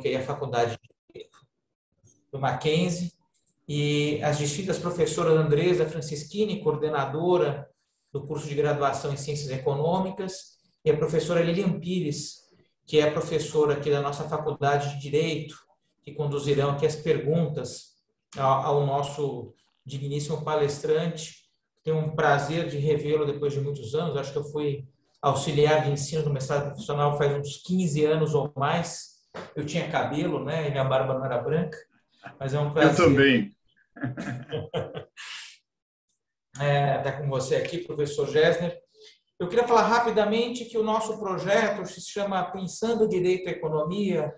Econômica e a Faculdade do Mackenzie, e as distintas professoras Andresa Francischini, coordenadora do curso de graduação em Ciências Econômicas, e a professora Lilian Pires, que é professora aqui da nossa Faculdade de Direito, que conduzirão aqui as perguntas ao nosso digníssimo palestrante. Tenho um prazer de revê-lo depois de muitos anos. Acho que eu fui auxiliar de ensino no mestrado profissional faz uns 15 anos ou mais. Eu tinha cabelo, né? E minha barba não era branca, mas é um Eu prazer também. estar com você aqui, professor Gessner. Eu queria falar rapidamente que o nosso projeto se chama Pensando Direito e Economia,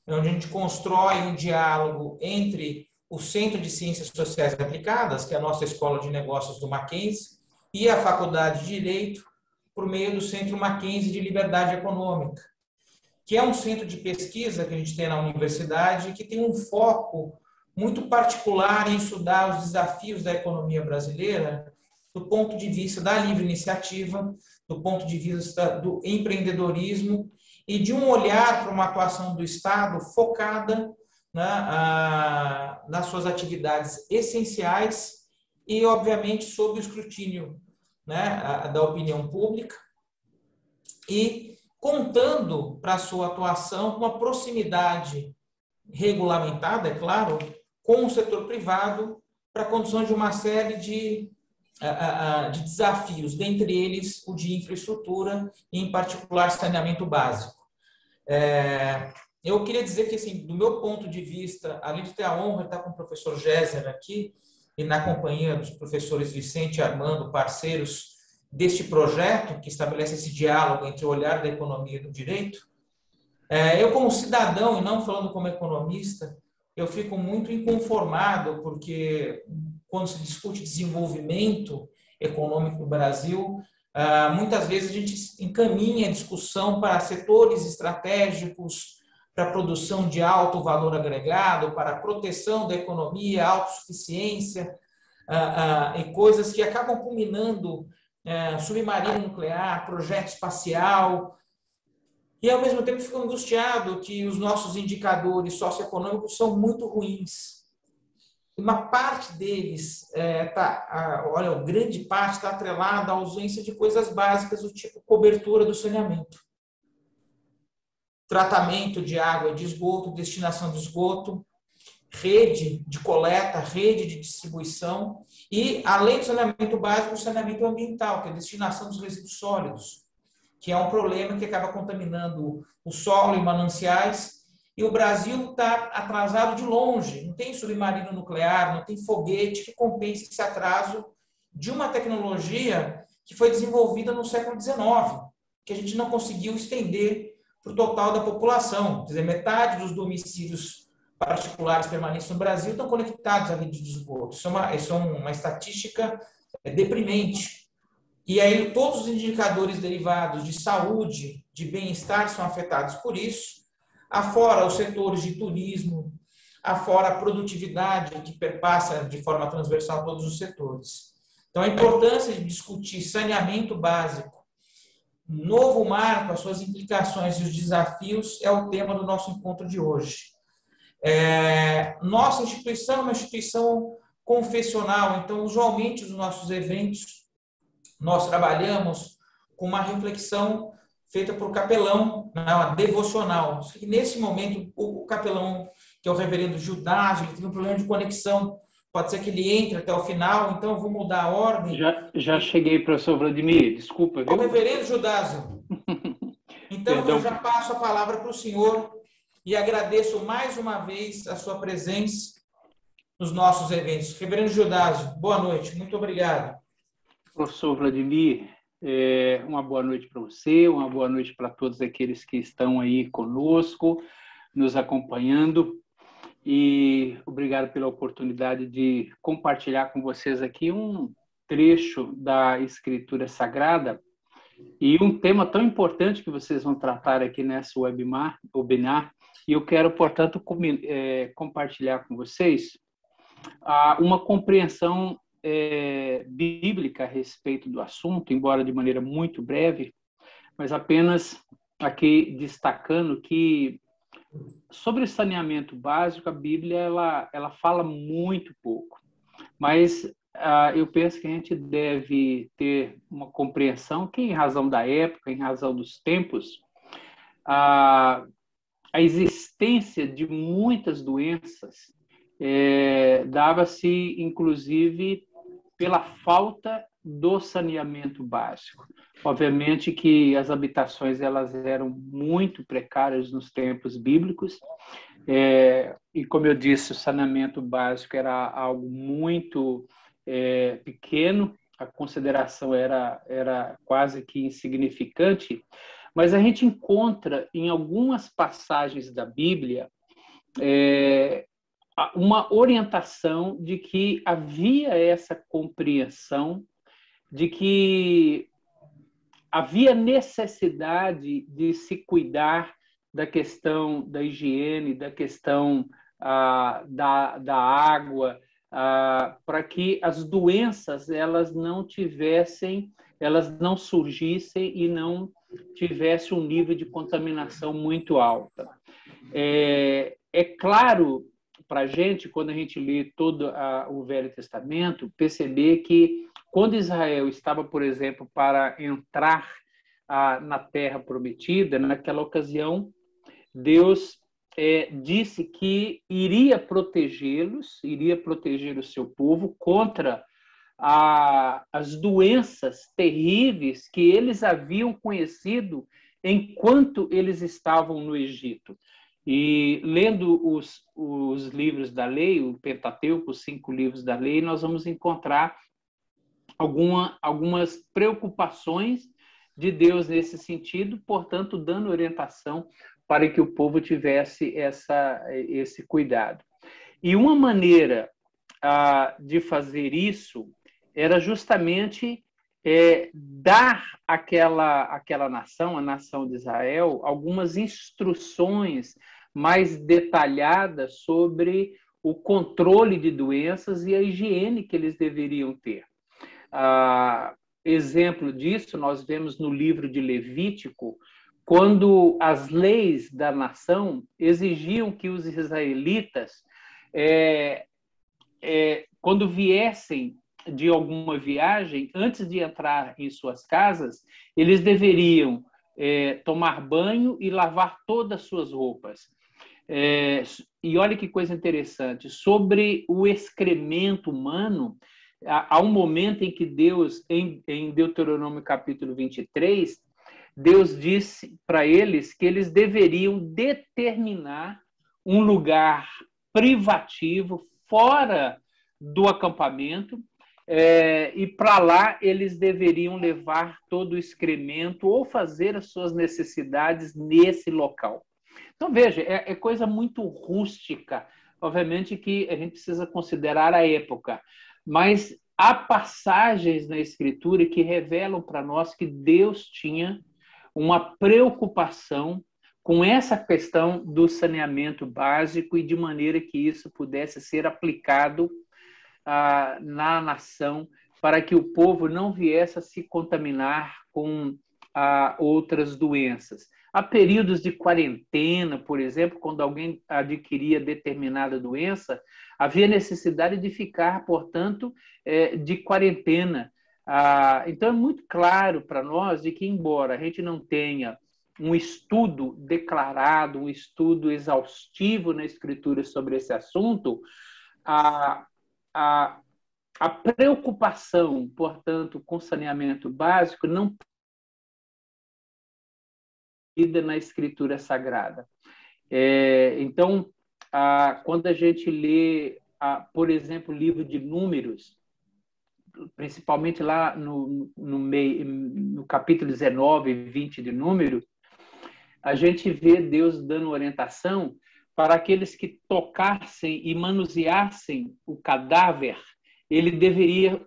onde a gente constrói um diálogo entre o Centro de Ciências Sociais Aplicadas, que é a nossa Escola de Negócios do Mackenzie, e a Faculdade de Direito, por meio do Centro Mackenzie de Liberdade Econômica, que é um centro de pesquisa que a gente tem na universidade, que tem um foco muito particular em estudar os desafios da economia brasileira do ponto de vista da livre iniciativa, do ponto de vista do empreendedorismo e de um olhar para uma atuação do Estado focada, né, nas suas atividades essenciais e, obviamente, sob o escrutínio, né, da opinião pública e contando para a sua atuação com uma proximidade regulamentada, é claro, com o setor privado para a condução de uma série de desafios, dentre eles o de infraestrutura e, em particular, saneamento básico. Eu queria dizer que, assim, do meu ponto de vista, além de ter a honra de estar com o professor Gessner aqui e na companhia dos professores Vicente e Armando, parceiros deste projeto que estabelece esse diálogo entre o olhar da economia e do direito, eu como cidadão e não falando como economista, eu fico muito inconformado porque quando se discute desenvolvimento econômico no Brasil, muitas vezes a gente encaminha a discussão para setores estratégicos, para a produção de alto valor agregado, para a proteção da economia, autossuficiência, e coisas que acabam culminando submarino nuclear, projeto espacial, e ao mesmo tempo fico angustiado que os nossos indicadores socioeconômicos são muito ruins. Uma parte deles grande parte está atrelada à ausência de coisas básicas do tipo cobertura do saneamento, tratamento de água e de esgoto, destinação de esgoto, rede de coleta, rede de distribuição e, além do saneamento básico, o saneamento ambiental, que é a destinação dos resíduos sólidos, que é um problema que acaba contaminando o solo e mananciais. E o Brasil está atrasado de longe. Não tem submarino nuclear, não tem foguete que compense esse atraso de uma tecnologia que foi desenvolvida no século XIX, que a gente não conseguiu estender para o total da população. Quer dizer, metade dos domicílios particulares permanentes no Brasil estão conectados à rede de esgoto. Isso é uma estatística deprimente. E aí todos os indicadores derivados de saúde, de bem-estar são afetados por isso, afora os setores de turismo, afora a produtividade que perpassa de forma transversal todos os setores. Então, a importância de discutir saneamento básico, novo marco, as suas implicações e os desafios é o tema do nosso encontro de hoje. Nossa instituição é uma instituição confessional, então, usualmente, os nossos eventos, nós trabalhamos com uma reflexão feita por capelão, uma devocional. Só que nesse momento, o capelão, que é o reverendo Judásio, ele tem um problema de conexão. Pode ser que ele entre até o final, então eu vou mudar a ordem. Já cheguei, professor Vladimir, desculpa, viu? O reverendo Judásio. Então, Perdão. eu já passo a palavra para o senhor e agradeço mais uma vez a sua presença nos nossos eventos. Reverendo Judásio, boa noite, muito obrigado. Professor Vladimir, uma boa noite para você, uma boa noite para todos aqueles que estão aí conosco, nos acompanhando, e obrigado pela oportunidade de compartilhar com vocês aqui um trecho da Escritura Sagrada e um tema tão importante que vocês vão tratar aqui nessa webinar, e eu quero, portanto, compartilhar com vocês uma compreensão bíblica a respeito do assunto, embora de maneira muito breve, mas apenas aqui destacando que sobre o saneamento básico, a Bíblia ela fala muito pouco, mas eu penso que a gente deve ter uma compreensão que, em razão da época, em razão dos tempos, a, a existência de muitas doenças dava-se, inclusive, pela falta do saneamento básico. Obviamente que as habitações elas eram muito precárias nos tempos bíblicos, e como eu disse, o saneamento básico era algo muito pequeno, a consideração era quase que insignificante, mas a gente encontra em algumas passagens da Bíblia uma orientação de que havia essa compreensão de que havia necessidade de se cuidar da questão da higiene, da questão da água, para que as doenças elas não surgissem e não tivesse um nível de contaminação muito alta. É claro para a gente, quando a gente lê todo o Velho Testamento, perceber que quando Israel estava, por exemplo, para entrar na Terra Prometida, naquela ocasião, Deus disse que iria protegê-los, iria proteger o seu povo contra as doenças terríveis que eles haviam conhecido enquanto eles estavam no Egito. E lendo os livros da lei, o Pentateuco, os 5 livros da lei, nós vamos encontrar algumas preocupações de Deus nesse sentido, portanto, dando orientação para que o povo tivesse esse cuidado. E uma maneira de fazer isso era justamente dar àquela nação, a nação de Israel, algumas instruções mais detalhadas sobre o controle de doenças e a higiene que eles deveriam ter. Exemplo disso, nós vemos no livro de Levítico, quando as leis da nação exigiam que os israelitas, quando viessem de alguma viagem, antes de entrar em suas casas, eles deveriam tomar banho e lavar todas as suas roupas. E olha que coisa interessante, sobre o excremento humano, há um momento em que Deus, em Deuteronômio capítulo 23, Deus disse para eles que eles deveriam determinar um lugar privativo fora do acampamento, e para lá eles deveriam levar todo o excremento ou fazer as suas necessidades nesse local. Então, veja, é coisa muito rústica. Obviamente que a gente precisa considerar a época, mas há passagens na Escritura que revelam para nós que Deus tinha uma preocupação com essa questão do saneamento básico e de maneira que isso pudesse ser aplicado na nação para que o povo não viesse a se contaminar com outras doenças. Há períodos de quarentena, por exemplo, quando alguém adquiria determinada doença, havia necessidade de ficar, portanto, de quarentena. Então, é muito claro para nós de que, embora a gente não tenha um estudo declarado, um estudo exaustivo na Escritura sobre esse assunto, a preocupação, portanto, com saneamento básico não na Escritura Sagrada. Então, quando a gente lê, por exemplo, o livro de Números, principalmente lá no capítulo 19 e 20 de Números, a gente vê Deus dando orientação para aqueles que tocassem e manuseassem o cadáver, ele deveria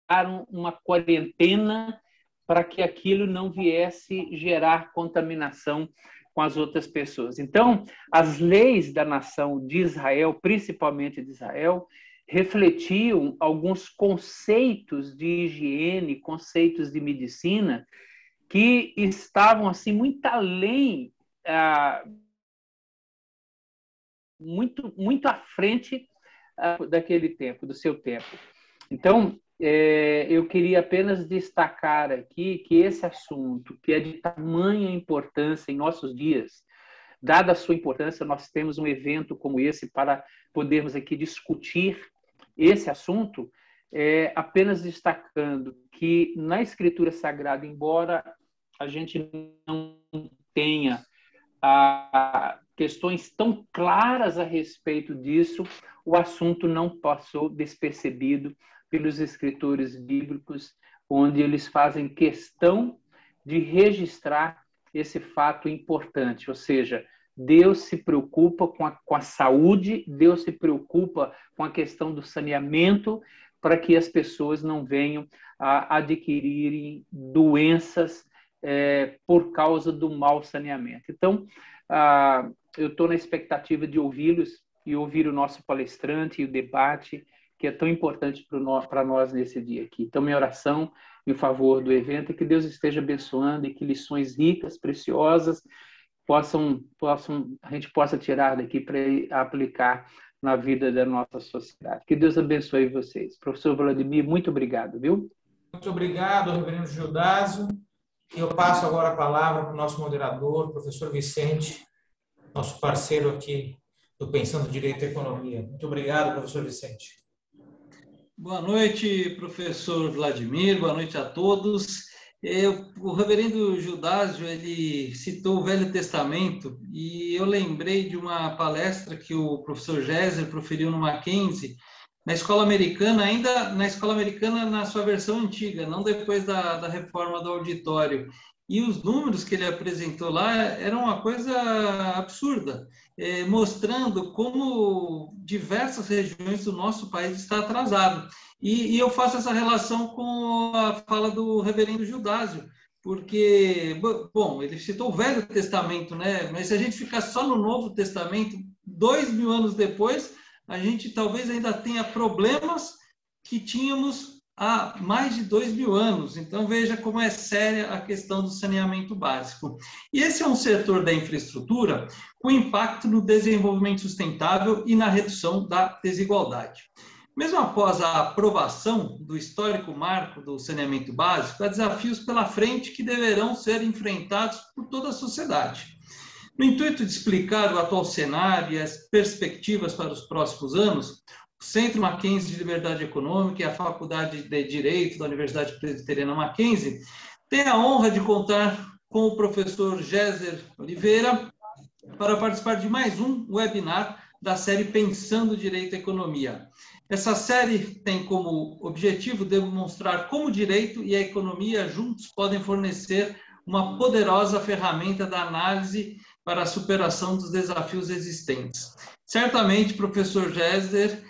dar uma quarentena para que aquilo não viesse gerar contaminação com as outras pessoas. Então, as leis da nação de Israel, principalmente de Israel, refletiam alguns conceitos de higiene, conceitos de medicina, que estavam assim muito além muito à frente daquele tempo, do seu tempo. Então, eu queria apenas destacar aqui que esse assunto, que é de tamanha importância em nossos dias, dada a sua importância, nós temos um evento como esse para podermos aqui discutir esse assunto, apenas destacando que na Escritura Sagrada, embora a gente não tenha questões tão claras a respeito disso, o assunto não passou despercebido pelos escritores bíblicos, onde eles fazem questão de registrar esse fato importante, ou seja, Deus se preocupa com a saúde, Deus se preocupa com a questão do saneamento, para que as pessoas não venham a adquirirem doenças por causa do mau saneamento. Então, eu estou na expectativa de ouvi-los e ouvir o nosso palestrante e o debate, que é tão importante para nós nesse dia aqui. Então, minha oração em favor do evento é que Deus esteja abençoando e que lições ricas, preciosas, a gente possa tirar daqui para aplicar na vida da nossa sociedade. Que Deus abençoe vocês. Professor Vladimir, muito obrigado, viu? Muito obrigado, reverendo Gildásio. E eu passo agora a palavra para o nosso moderador, professor Vicente, nosso parceiro aqui do Pensando Direito e Economia. Muito obrigado, professor Vicente. Boa noite, professor Vladimir. Boa noite a todos. O reverendo Gildásio, ele citou o Velho Testamento e eu lembrei de uma palestra que o professor Géser proferiu no Mackenzie, na escola americana, ainda na escola americana na sua versão antiga, não depois da reforma do auditório. E os números que ele apresentou lá eram uma coisa absurda, mostrando como diversas regiões do nosso país estão atrasadas. E eu faço essa relação com a fala do reverendo Gildásio, porque, bom, ele citou o Velho Testamento, né? Mas se a gente ficar só no Novo Testamento, 2000 anos depois, a gente talvez ainda tenha problemas que tínhamos há mais de 2000 anos. Então, veja como é séria a questão do saneamento básico. E esse é um setor da infraestrutura com impacto no desenvolvimento sustentável e na redução da desigualdade. Mesmo após a aprovação do histórico marco do saneamento básico, há desafios pela frente que deverão ser enfrentados por toda a sociedade. No intuito de explicar o atual cenário e as perspectivas para os próximos anos, o Centro Mackenzie de Liberdade Econômica e a Faculdade de Direito da Universidade Presbiteriana Mackenzie têm a honra de contar com o professor Géser Oliveira para participar de mais um webinar da série Pensando Direito e Economia. Essa série tem como objetivo demonstrar como o direito e a economia juntos podem fornecer uma poderosa ferramenta da análise para a superação dos desafios existentes. Certamente, professor Géser,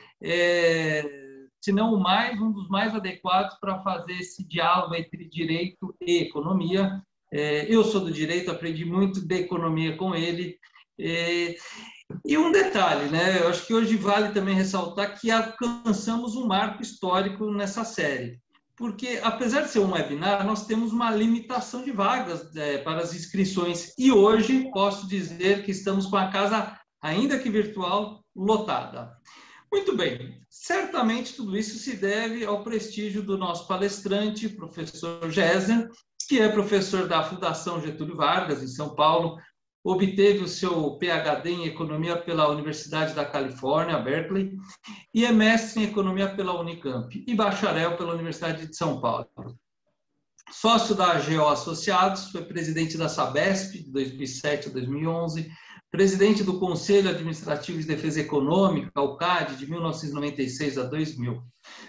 se não o mais, um dos mais adequados para fazer esse diálogo entre direito e economia. Eu sou do direito, aprendi muito de economia com ele. E um detalhe, né? Eu acho que hoje vale também ressaltar que alcançamos um marco histórico nessa série. Porque, apesar de ser um webinar, nós temos uma limitação de vagas para as inscrições. E hoje posso dizer que estamos com a casa, ainda que virtual, lotada. Muito bem, certamente tudo isso se deve ao prestígio do nosso palestrante, professor Géser, que é professor da Fundação Getúlio Vargas, em São Paulo, obteve o seu PhD em Economia pela Universidade da Califórnia, Berkeley, e é mestre em Economia pela Unicamp e bacharel pela Universidade de São Paulo. Sócio da AGO Associados, foi presidente da Sabesp de 2007 a 2011, presidente do Conselho Administrativo de Defesa Econômica, o CAD, de 1996 a 2000.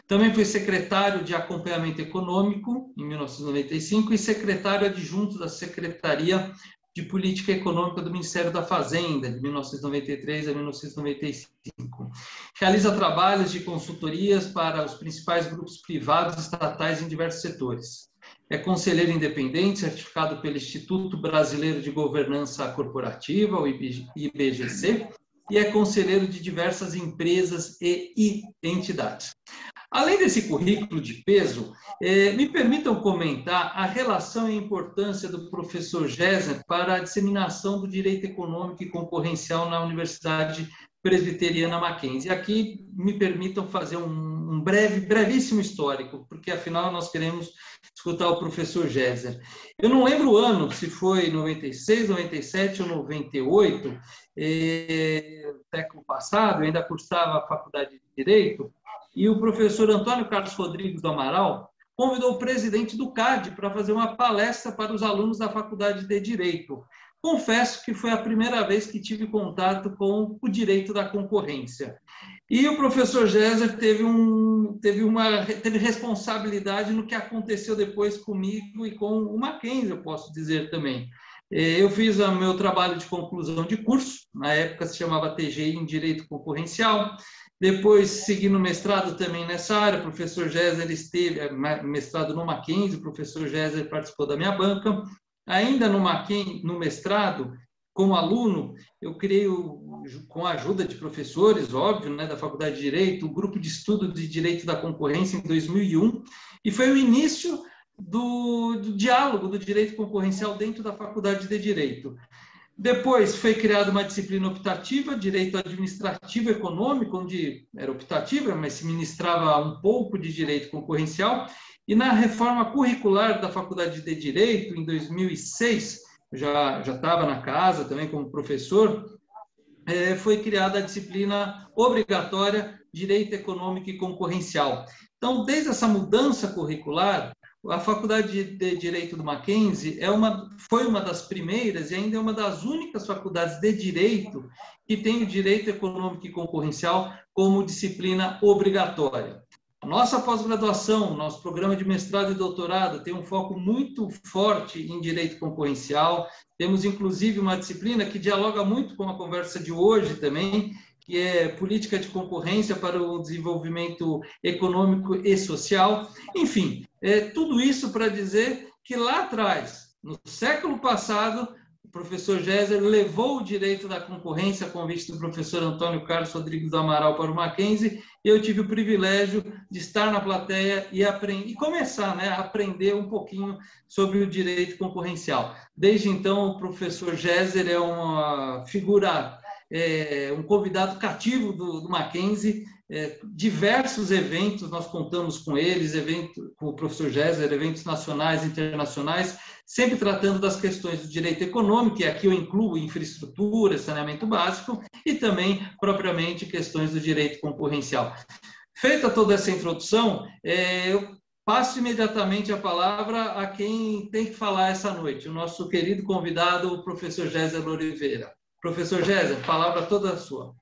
Também foi secretário de Acompanhamento Econômico, em 1995, e secretário adjunto da Secretaria de Política Econômica do Ministério da Fazenda, de 1993 a 1995. Realiza trabalhos de consultorias para os principais grupos privados e estatais em diversos setores. É conselheiro independente, certificado pelo Instituto Brasileiro de Governança Corporativa, o IBGC, e é conselheiro de diversas empresas e entidades. Além desse currículo de peso, me permitam comentar a relação e a importância do professor Géser para a disseminação do direito econômico e concorrencial na Universidade Presbiteriana Mackenzie. Aqui me permitam fazer um brevíssimo histórico, porque afinal nós queremos escutar o professor Géser. Eu não lembro o ano, se foi 96, 97 ou 98, século passado, eu ainda cursava a Faculdade de Direito, e o professor Antônio Carlos Rodrigues do Amaral convidou o presidente do CAD para fazer uma palestra para os alunos da Faculdade de Direito. Confesso que foi a primeira vez que tive contato com o direito da concorrência. E o professor Géser teve responsabilidade no que aconteceu depois comigo e com o Mackenzie, eu posso dizer também. Eu fiz o meu trabalho de conclusão de curso, na época se chamava TGI em Direito Concorrencial. Depois segui no mestrado também nessa área, o professor Géser esteve, mestrado no Mackenzie, o professor Géser participou da minha banca. Ainda no mestrado, como aluno, eu criei, com a ajuda de professores, óbvio, né, da Faculdade de Direito, o grupo de estudo de Direito da Concorrência em 2001, e foi o início do diálogo do direito concorrencial dentro da Faculdade de Direito. Depois foi criada uma disciplina optativa, Direito Administrativo Econômico, onde era optativa, mas se ministrava um pouco de direito concorrencial. E na reforma curricular da Faculdade de Direito, em 2006, já estava na casa também como professor, foi criada a disciplina obrigatória Direito Econômico e Concorrencial. Então, desde essa mudança curricular, a Faculdade de Direito do Mackenzie foi uma das primeiras e ainda é uma das únicas faculdades de Direito que tem o Direito Econômico e Concorrencial como disciplina obrigatória. A nossa pós-graduação, nosso programa de mestrado e doutorado tem um foco muito forte em direito concorrencial. Temos, inclusive, uma disciplina que dialoga muito com a conversa de hoje também, que é política de concorrência para o desenvolvimento econômico e social. Enfim, tudo isso para dizer que lá atrás, no século passado, o professor Géser levou o direito da concorrência a convite do professor Antônio Carlos Rodrigues do Amaral para o Mackenzie, e eu tive o privilégio de estar na plateia e começar, né, a aprender um pouquinho sobre o direito concorrencial. Desde então, o professor Géser é uma figura, um convidado cativo do Mackenzie. Diversos eventos, nós contamos com eles, com o professor Géser, eventos nacionais e internacionais, sempre tratando das questões do direito econômico, e aqui eu incluo infraestrutura, saneamento básico, e também, propriamente, questões do direito concorrencial. Feita toda essa introdução, eu passo imediatamente a palavra a quem tem que falar essa noite, o nosso querido convidado, o professor Géser Oliveira. Professor Géser, a palavra toda sua.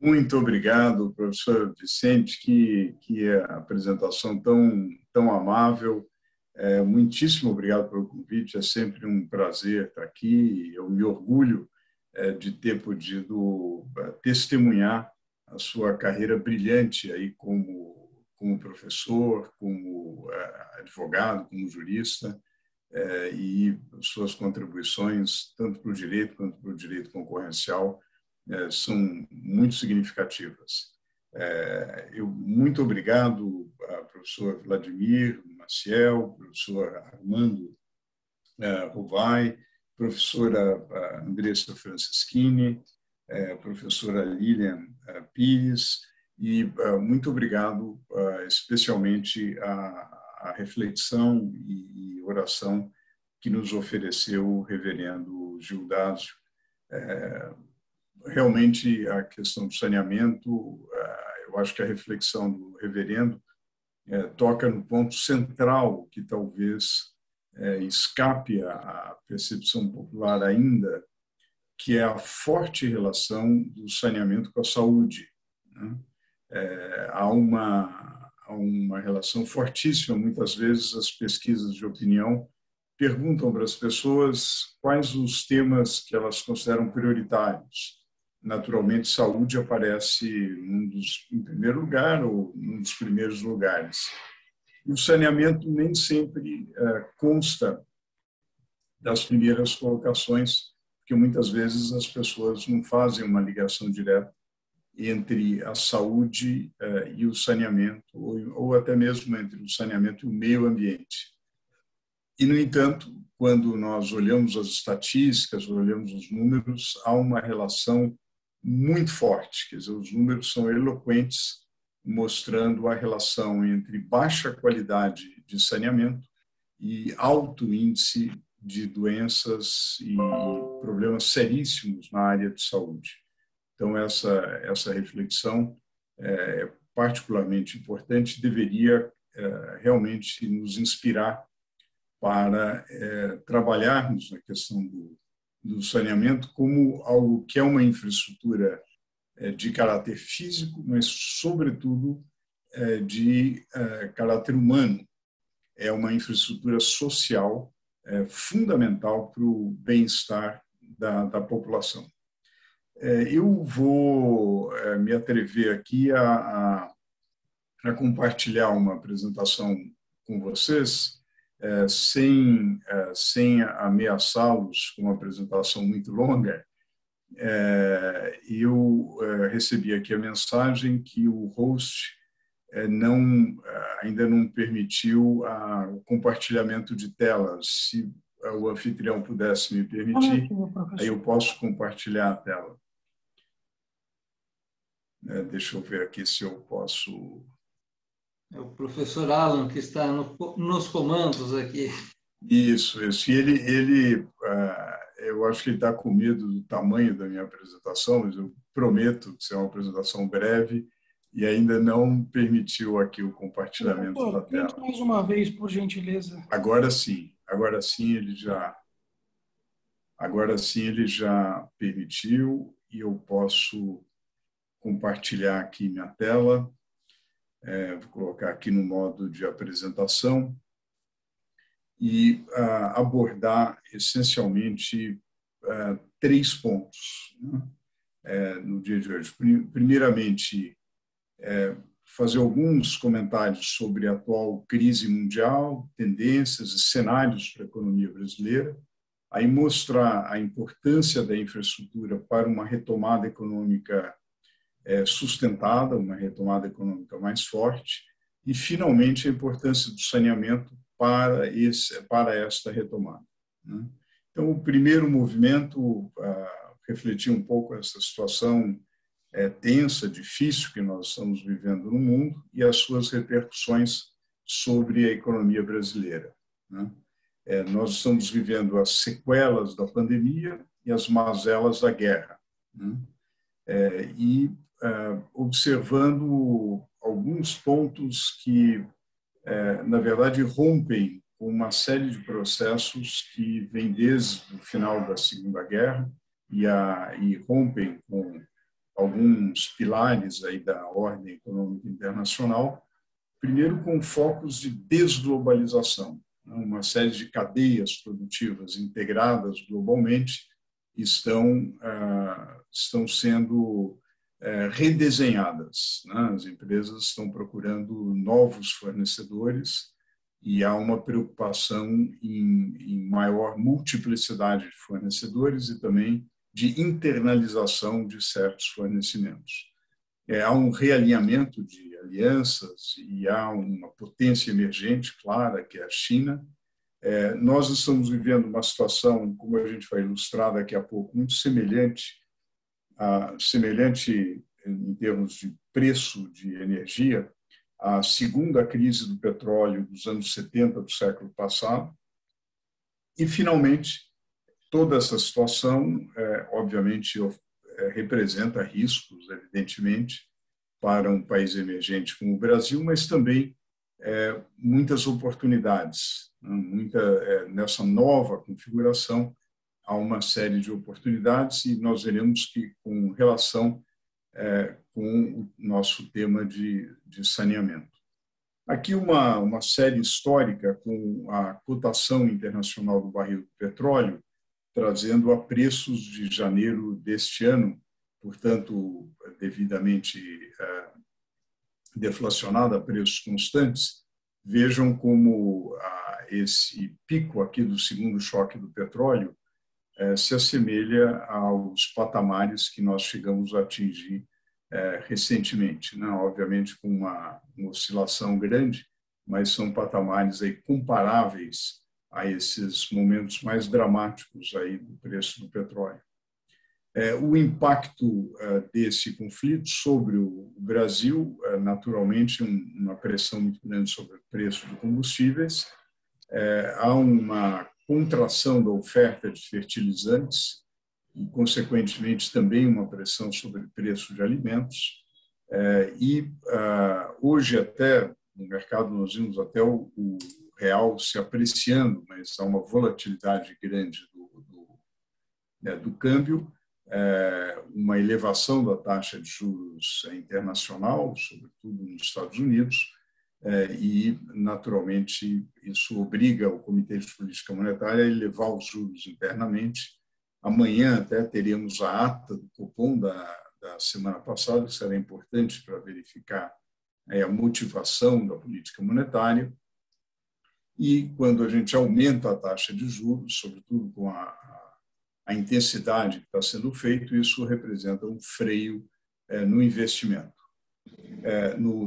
Muito obrigado, professor Vicente, que apresentação tão amável. Muitíssimo obrigado pelo convite, é sempre um prazer estar aqui. Eu me orgulho de ter podido testemunhar a sua carreira brilhante aí como professor, como advogado, como jurista, e suas contribuições, tanto para o direito quanto para o direito concorrencial, são muito significativas. Muito obrigado ao professor Vladimir Maciel, professor Armando Rovai, professora Andressa Franceschini, professora Lilian Pires, e muito obrigado especialmente à reflexão e oração que nos ofereceu o reverendo Gildásio. Realmente, a questão do saneamento, eu acho que a reflexão do reverendo toca no ponto central que talvez escape à percepção popular ainda, que é a forte relação do saneamento com a saúde, né? Há uma relação fortíssima. Muitas vezes as pesquisas de opinião perguntam para as pessoas quais os temas que elas consideram prioritários. Naturalmente, saúde aparece em primeiro lugar ou num dos primeiros lugares. O saneamento nem sempre consta das primeiras colocações, porque muitas vezes as pessoas não fazem uma ligação direta entre a saúde e o saneamento, ou até mesmo entre o saneamento e o meio ambiente. E, no entanto, quando nós olhamos as estatísticas, olhamos os números, há uma relação muito forte. Quer dizer, os números são eloquentes, mostrando a relação entre baixa qualidade de saneamento e alto índice de doenças e problemas seríssimos na área de saúde. Então, essa reflexão é particularmente importante, deveria realmente nos inspirar para trabalharmos na questão do saneamento como algo que é uma infraestrutura de caráter físico, mas, sobretudo, de caráter humano. É uma infraestrutura social fundamental para o bem-estar da população. Eu vou me atrever aqui a compartilhar uma apresentação com vocês, sem ameaçá-los com uma apresentação muito longa. Eu recebi aqui a mensagem que o host ainda não permitiu o compartilhamento de telas. Se o anfitrião pudesse me permitir, aí eu posso compartilhar a tela. Deixa eu ver aqui se eu posso... É o professor Alan que está nos comandos aqui. Isso. E ele eu acho que ele está com medo do tamanho da minha apresentação, mas eu prometo que será uma apresentação breve e ainda não permitiu aqui o compartilhamento da tela. Mais uma vez, por gentileza. Agora sim ele já permitiu e eu posso compartilhar aqui minha tela. Vou colocar aqui no modo de apresentação e abordar essencialmente 3 pontos, né, no dia de hoje. Primeiramente, fazer alguns comentários sobre a atual crise mundial, tendências e cenários para a economia brasileira, aí mostrar a importância da infraestrutura para uma retomada econômica sustentada, uma retomada econômica mais forte, e, finalmente, a importância do saneamento para esta retomada, né? Então, o primeiro movimento, refletir um pouco essa situação tensa, difícil que nós estamos vivendo no mundo e as suas repercussões sobre a economia brasileira, né? Nós estamos vivendo as sequelas da pandemia e as mazelas da guerra, né? E observando alguns pontos que, na verdade, rompem com uma série de processos que vêm desde o final da Segunda Guerra e rompem com alguns pilares aí da ordem econômica internacional, primeiro com focos de desglobalização, né? Uma série de cadeias produtivas integradas globalmente estão sendo redesenhadas, né? As empresas estão procurando novos fornecedores e há uma preocupação em maior multiplicidade de fornecedores e também de internalização de certos fornecimentos. Há um realinhamento de alianças e há uma potência emergente clara, que é a China. Nós estamos vivendo uma situação, como a gente vai ilustrar daqui a pouco, muito semelhante em termos de preço de energia, à segunda crise do petróleo dos anos 70 do século passado. E, finalmente, toda essa situação, obviamente, representa riscos, evidentemente, para um país emergente como o Brasil, mas também muitas oportunidades. Nessa nova configuração, há uma série de oportunidades e nós veremos que, com relação com o nosso tema de saneamento. Aqui uma série histórica com a cotação internacional do barril de petróleo, trazendo a preços de janeiro deste ano, portanto, devidamente deflacionada a preços constantes. Vejam como esse pico aqui do segundo choque do petróleo se assemelha aos patamares que nós chegamos a atingir recentemente, né? Obviamente com uma oscilação grande, mas são patamares aí comparáveis a esses momentos mais dramáticos aí do preço do petróleo. O impacto desse conflito sobre o Brasil, naturalmente, uma pressão muito grande sobre o preço de combustíveis, há uma contração da oferta de fertilizantes e, consequentemente, também uma pressão sobre o preço de alimentos. Hoje, até no mercado, nós vimos até o real se apreciando, mas há uma volatilidade grande do câmbio, uma elevação da taxa de juros internacional, sobretudo nos Estados Unidos, e, naturalmente, isso obriga o Comitê de Política Monetária a elevar os juros internamente. Amanhã até teremos a ata do Copom da semana passada, que será importante para verificar a motivação da política monetária. E quando a gente aumenta a taxa de juros, sobretudo com a intensidade que está sendo feito, isso representa um freio no investimento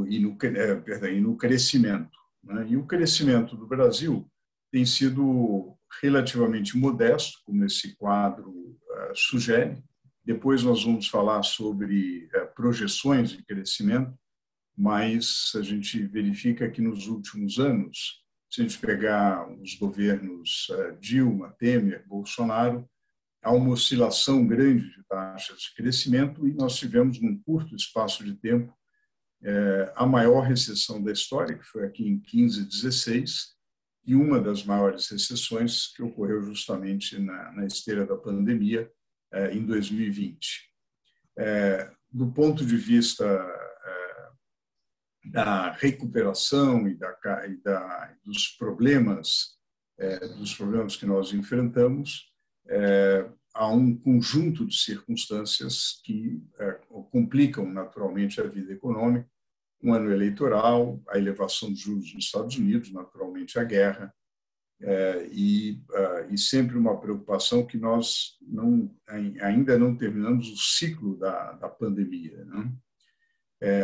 e no crescimento. Né? E o crescimento do Brasil tem sido relativamente modesto, como esse quadro sugere. Depois nós vamos falar sobre projeções de crescimento, mas a gente verifica que nos últimos anos, se a gente pegar os governos Dilma, Temer, Bolsonaro, há uma oscilação grande de taxas de crescimento e nós tivemos, num curto espaço de tempo, a maior recessão da história, que foi aqui em 15, 16, e uma das maiores recessões que ocorreu justamente na esteira da pandemia, em 2020. Do ponto de vista da recuperação e dos problemas que nós enfrentamos, há um conjunto de circunstâncias que complicam naturalmente a vida econômica. Um ano eleitoral, a elevação dos juros nos Estados Unidos, naturalmente a guerra, e sempre uma preocupação que nós ainda não terminamos o ciclo da pandemia. Né?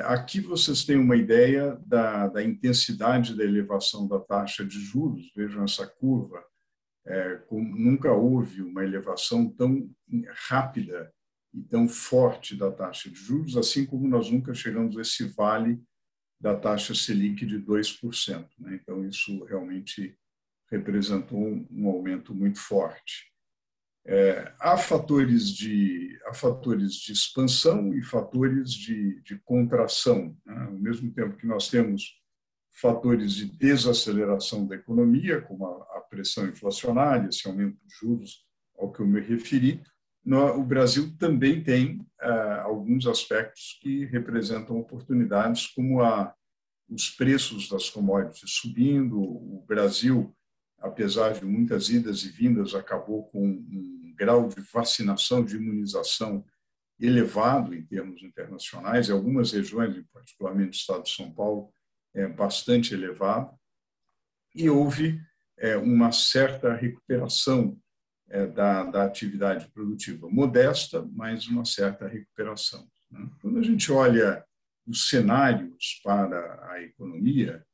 Aqui vocês têm uma ideia da intensidade da elevação da taxa de juros. Vejam essa curva. Nunca houve uma elevação tão rápida e tão forte da taxa de juros, assim como nós nunca chegamos a esse vale da taxa Selic de 2%. Né? Então, isso realmente representou um aumento muito forte. Há fatores de expansão e fatores de contração. Né? Ao mesmo tempo que nós temos fatores de desaceleração da economia, como a pressão inflacionária, esse aumento de juros ao que eu me referi, o Brasil também tem alguns aspectos que representam oportunidades, como os preços das commodities subindo. O Brasil, apesar de muitas idas e vindas, acabou com um grau de vacinação, de imunização elevado em termos internacionais. Em algumas regiões, particularmente o estado de São Paulo, bastante elevado. E houve uma certa recuperação da atividade produtiva, modesta, mas uma certa recuperação. Né? Quando a gente olha os cenários para a economia,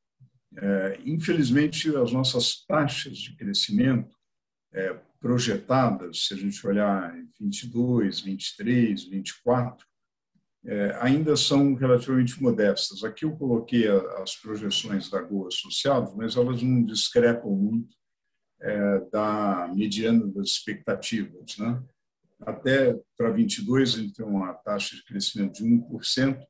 infelizmente, as nossas taxas de crescimento projetadas, se a gente olhar em 22, 23, 24, ainda são relativamente modestas. Aqui eu coloquei as projeções da Goa Associados, mas elas não discrepam muito da mediana das expectativas. Né? Até para 22, a gente tem uma taxa de crescimento de 1%,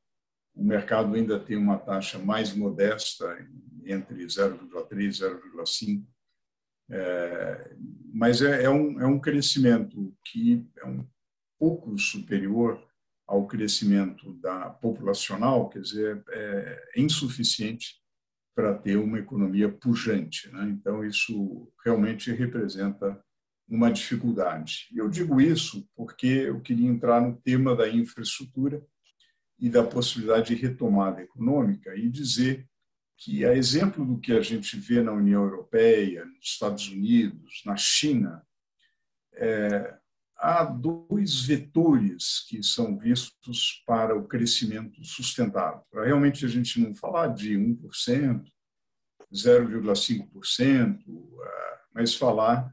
o mercado ainda tem uma taxa mais modesta, entre 0,3% e 0,5%, mas é um crescimento que é um pouco superior ao crescimento populacional, quer dizer, é insuficiente para ter uma economia pujante. Né? Então, isso realmente representa uma dificuldade. Eu digo isso porque eu queria entrar no tema da infraestrutura e da possibilidade de retomada econômica e dizer que, a exemplo do que a gente vê na União Europeia, nos Estados Unidos, na China, há dois vetores que são vistos para o crescimento sustentável. Para realmente a gente não falar de 1%, 0,5%, mas falar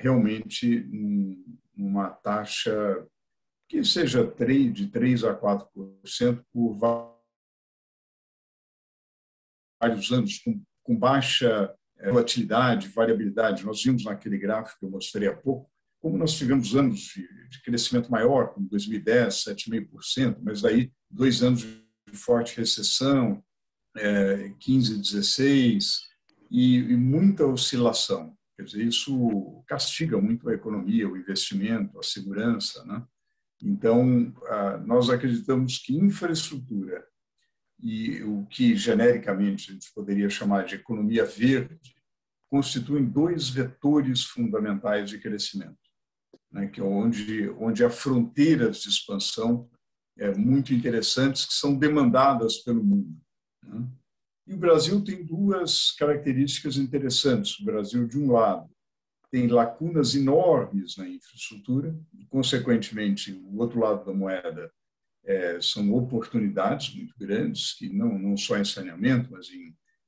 realmente numa taxa que seja de 3% a 4% por vários anos, com baixa volatilidade, variabilidade. Nós vimos naquele gráfico que eu mostrei há pouco, como nós tivemos anos de crescimento maior, como 2010, 7,5%, mas daí 2 anos de forte recessão, 15, 16, e muita oscilação. Quer dizer, isso castiga muito a economia, o investimento, a segurança, né? Então, nós acreditamos que infraestrutura e o que genericamente a gente poderia chamar de economia verde constituem 2 vetores fundamentais de crescimento, né, que é onde há fronteiras de expansão muito interessantes que são demandadas pelo mundo, né? E o Brasil tem 2 características interessantes. O Brasil, de um lado, tem lacunas enormes na infraestrutura e, consequentemente, o outro lado da moeda são oportunidades muito grandes, que não só em saneamento, mas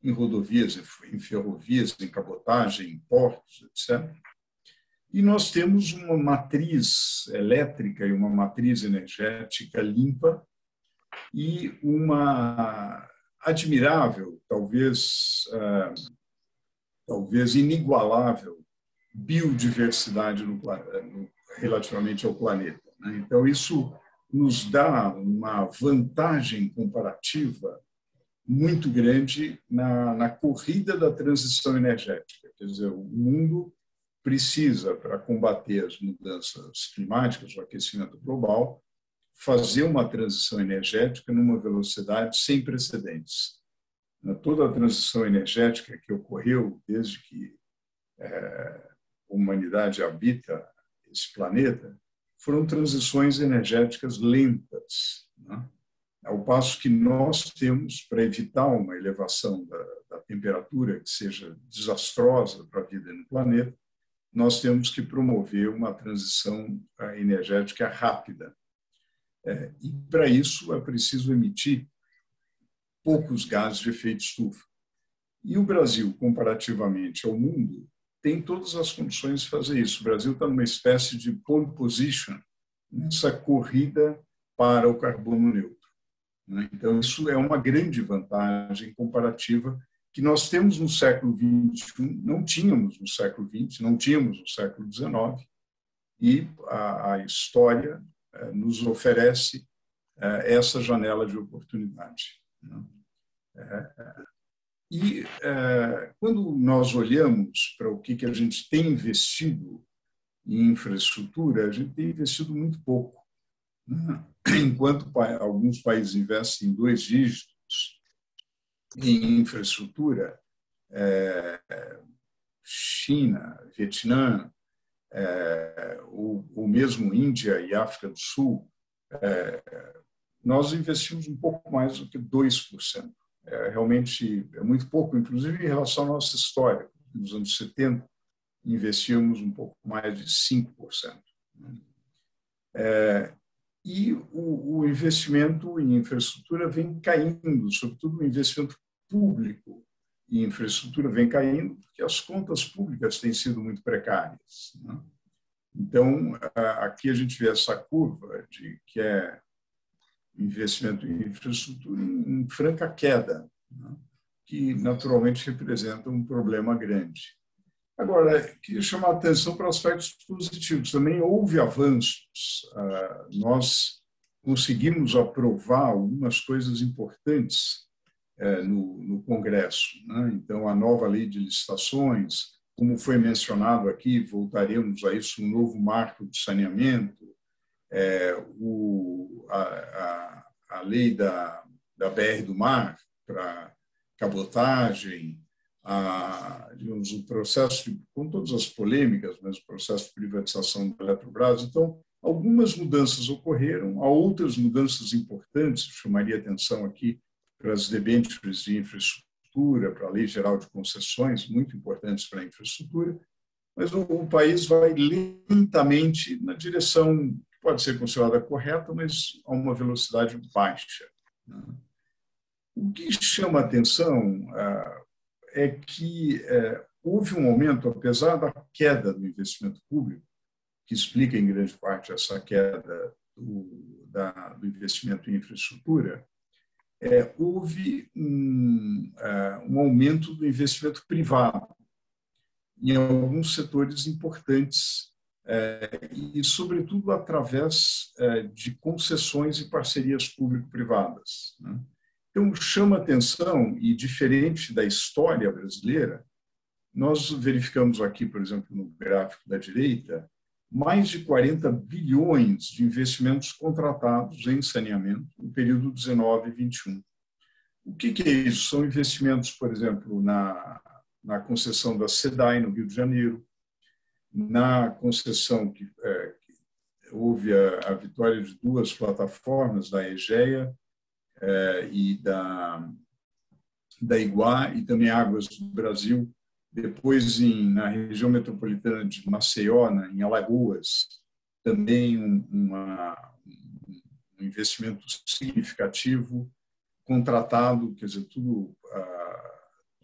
em rodovias, em ferrovias, em cabotagem, em portos, etc. E nós temos uma matriz elétrica e uma matriz energética limpa e uma admirável, talvez inigualável, biodiversidade relativamente ao planeta, né? Então, isso nos dá uma vantagem comparativa muito grande na corrida da transição energética. Quer dizer, o mundo precisa, para combater as mudanças climáticas, o aquecimento global, fazer uma transição energética numa velocidade sem precedentes. Toda a transição energética que ocorreu desde que a humanidade habita esse planeta foram transições energéticas lentas, né? Ao passo que nós temos, para evitar uma elevação da temperatura que seja desastrosa para a vida no planeta, nós temos que promover uma transição energética rápida. E, para isso, é preciso emitir poucos gases de efeito estufa. E o Brasil, comparativamente ao mundo, tem todas as condições de fazer isso. O Brasil está numa espécie de pole position nessa corrida para o carbono neutro, né? Então, isso é uma grande vantagem comparativa que nós temos no século XXI, não tínhamos no século XX, não tínhamos no século XIX, e a história nos oferece essa janela de oportunidade, né? E quando nós olhamos para o que a gente tem investido em infraestrutura, a gente tem investido muito pouco, né? Enquanto alguns países investem em 2 dígitos em infraestrutura, China, Vietnã, ou mesmo Índia e África do Sul, nós investimos um pouco mais do que 2%. Realmente é muito pouco, inclusive em relação à nossa história. Nos anos 70, investimos um pouco mais de 5%. E o investimento em infraestrutura vem caindo, sobretudo o investimento público em infraestrutura vem caindo, porque as contas públicas têm sido muito precárias, né? Então, aqui a gente vê essa curva que é investimento em infraestrutura em franca queda, né? Que naturalmente representa um problema grande. Agora, queria chamar a atenção para aspectos positivos. Também houve avanços. Nós conseguimos aprovar algumas coisas importantes no Congresso, né? Então, a nova lei de licitações, como foi mencionado aqui, voltaremos a isso, um novo marco de saneamento, a lei da BR do Mar para cabotagem, digamos, o processo, com todas as polêmicas, mas o processo de privatização da Eletrobras. Então, algumas mudanças ocorreram, há outras mudanças importantes, chamaria atenção aqui para as debêntures de infraestrutura, para a Lei Geral de Concessões, muito importantes para a infraestrutura, mas o país vai lentamente na direção que pode ser considerada correta, mas a uma velocidade baixa, né? O que chama a atenção é que houve um aumento, apesar da queda do investimento público, que explica em grande parte essa queda do investimento em infraestrutura, houve um aumento do investimento privado em alguns setores importantes e, sobretudo, através de concessões e parcerias público-privadas, né? Então, chama atenção, e diferente da história brasileira, nós verificamos aqui, por exemplo, no gráfico da direita, mais de 40 bilhões de investimentos contratados em saneamento no período 19 e 21. O que é isso? São investimentos, por exemplo, na concessão da SEDAI, no Rio de Janeiro, na concessão que houve a vitória de duas plataformas, da EGEA e da Iguá, e também Águas do Brasil. Depois, na região metropolitana de Maceió, em Alagoas, também um investimento significativo, contratado, quer dizer, tudo